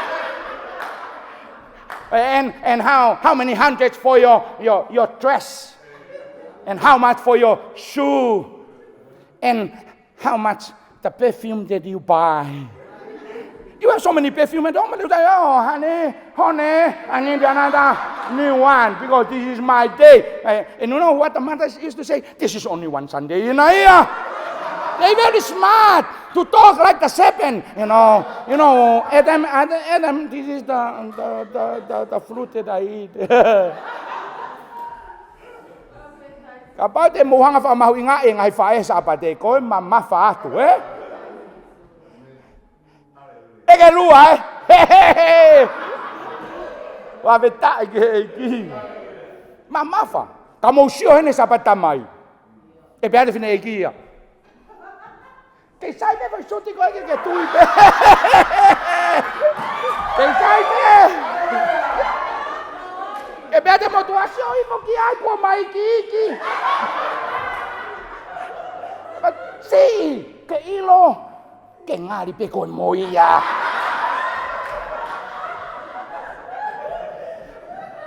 Speaker 1: And how many hundreds for your dress. And how much for your shoe. And how much the perfume that you buy. You have so many perfume at home, and you say, oh, honey, I need another new one because this is my day. And you know what the mothers used to say? This is only one Sunday in a year. They're very smart to talk like the serpent, you know. Adam, this is the fruit that I eat. Kapag te muhanga fa mahuinga ngai fae sa pate ko mama fa tu Ege lua Wa beta iki. Mama fa. Kamu sio hene sapata mai. E perde fine iki. Che sai me vai sotto che tu ibe. Che sai me. E perde motivazione con chi hai può mai iki. Ma sì, che ilo che ngari pe con moia.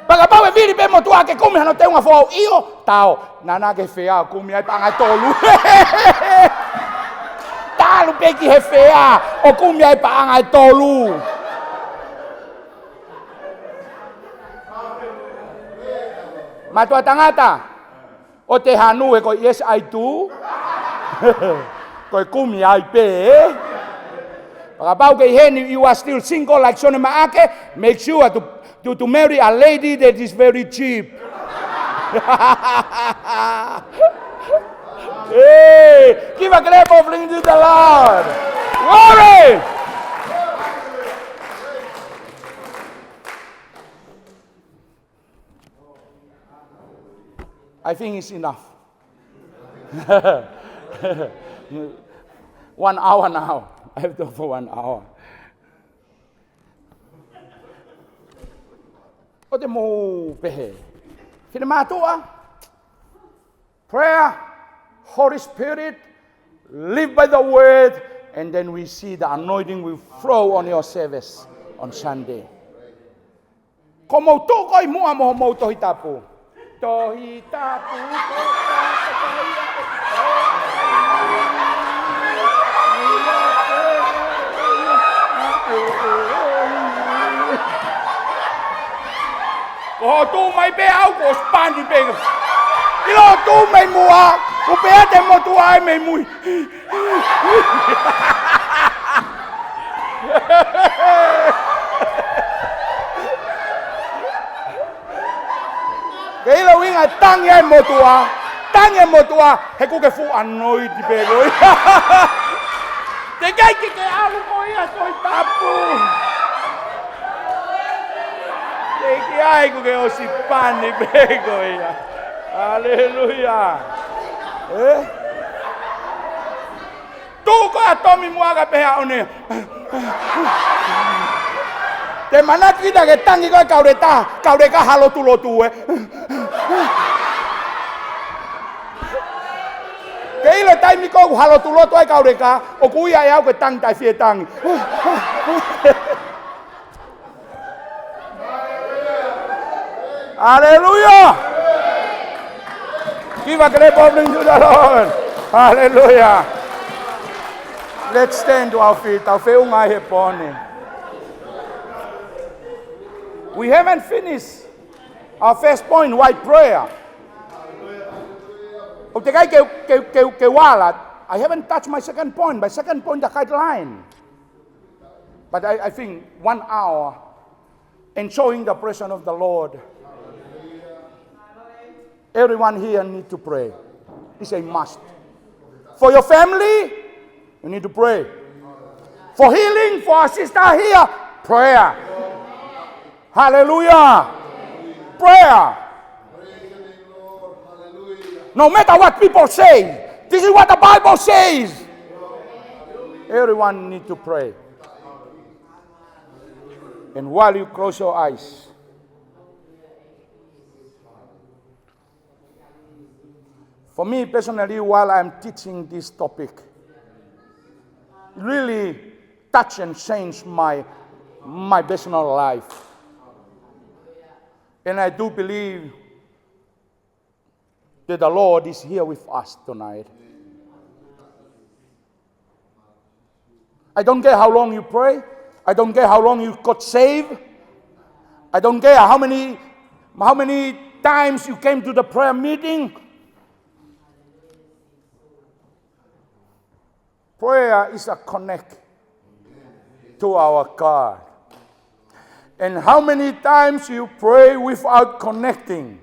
Speaker 1: Pagapau e viri pe motua che come hanno te una fo io tao nana che fea come hai pangatolu. Talo pe ki he fea o come hai pangatolu. Ma tua tangata o te hanu e ko yes I do. Ko come hai pe. Pagapau ke heni you are still single like Sonny Maake, make sure to marry a lady that is very cheap. Hey, give a clap offering to the Lord. Glory! I think it's enough. 1 hour now. I have to for 1 hour. O te mo pehe. Kine mātua. Prayer, Holy Spirit, live by the word, And then we see the anointing will flow on your service on Sunday. Ko mau tōko I mua mo mau tohi tapu. Tohi tapu. Ko tu mai be au ko spani be. Ilo tu mai mua, ko be ate mo tu ai mai mui. Cái là winga tăng ye mo tua, he ku ke fu anoi di be loi. Te kai ki ke alu ko ia toi tapu. Te ki ai ku ke osipani be ko ia. Hallelujah. Tu ko atomi muaga pe aone. Te mana kita ke tangi ko kaureta halo tu lotu Ke ile tai mi ko halo tu lotu ai kaureka o kuia ya ko tang tai fie tang. Hallelujah. Give a great offering to the Lord. Hallelujah. Let's stand to our feet. Our feet ungai hepone. We haven't finished our first point, why prayer. I haven't touched my second point. My second point, the guideline. But I think 1 hour enjoying the presence of the Lord. Everyone here need to pray. It's a must. For your family, you need to pray. For healing, for our sister here, prayer. Hallelujah. Prayer. No matter what people say, this is what the Bible says. Everyone need to pray. And while you close your eyes, for me personally, while I'm teaching this topic, really touch and change my personal life. And I do believe that the Lord is here with us tonight. I don't care how long you pray. I don't care how long you got saved. I don't care how many times you came to the prayer meeting. Prayer is a connect to our God. And how many times you pray without connecting?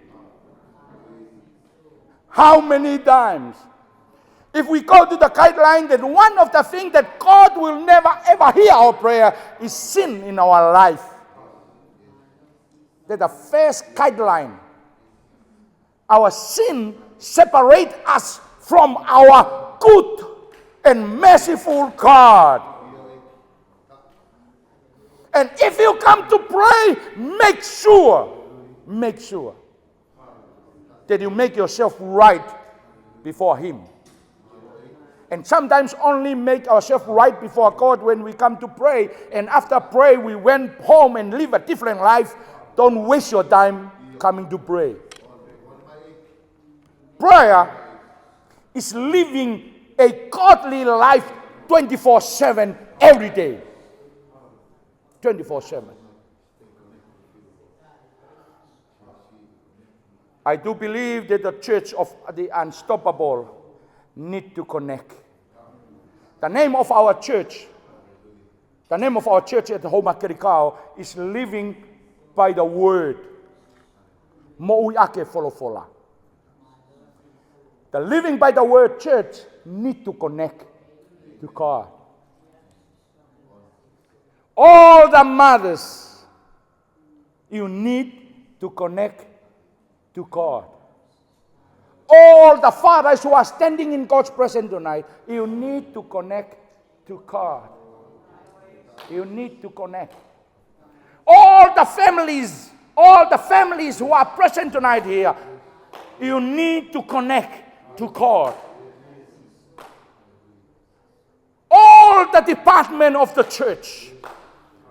Speaker 1: How many times? If we go to the guideline that one of the things that God will never ever hear our prayer is sin in our life. That's the first guideline. Our sin separates us from our good and merciful God. And if you come to pray, make sure that you make yourself right before Him. And sometimes only make ourselves right before God when we come to pray. And after pray, we went home and live a different life. Don't waste your time coming to pray. Prayer is living a godly life 24/7 every day. 24/7. I do believe that the church of the unstoppable need to connect. The name of our church at Homa Kerikau is living by the word. Mo'ui ake folofola. The living by the word church need to connect to God. All the mothers, you need to connect to God. All the fathers who are standing in God's presence tonight, you need to connect to God. You need to connect. All the families who are present tonight here, you need to connect to God. All all the department of the church.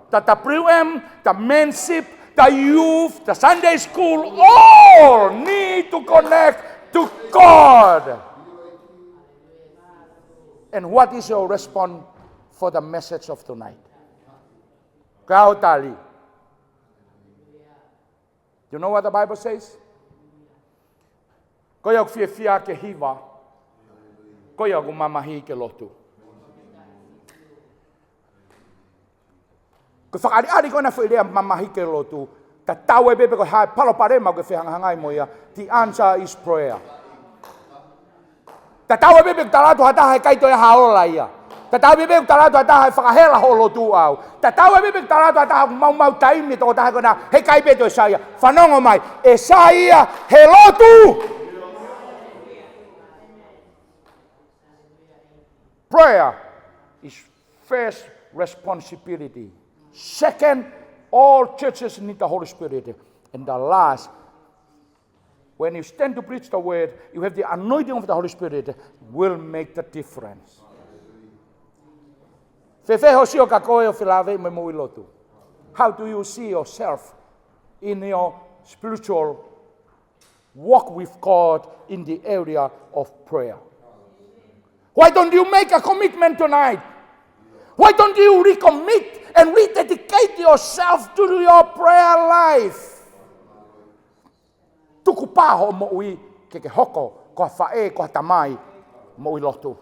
Speaker 1: The WM, the menship, the youth, the Sunday school, all need to connect to God. And what is your response for the message of tonight? Kau tali. You know what the Bible says? Ko iau fia ke hiva, ko iau ku mamahi ke lotu. Ko whakaari ko na whaerea mamahi ke lotu, ta tau e bebe ko hai palo pare mau ke whihangahangai mo ia. The answer is prayer. Ta tau e bebe ko talatu hata hai kaito e haola ia. Ta tau e bebe ko talatu hata hai whakahela ho lotu au. Ta tau e bebe ko talatu hata hai mau taimi toko taha ko na he kai beto Esaia. Whanongo mai, Esaia he lotu! Prayer is first responsibility. Second, all churches need the Holy Spirit. And the last, when you stand to preach the word, you have the anointing of the Holy Spirit, will make the difference. How do you see yourself in your spiritual walk with God in the area of prayer? Why don't you make a commitment tonight? Why don't you recommit and rededicate yourself to your prayer life? Tuku paho mo ui ke hoko ko fae ko tamai mo i lotu.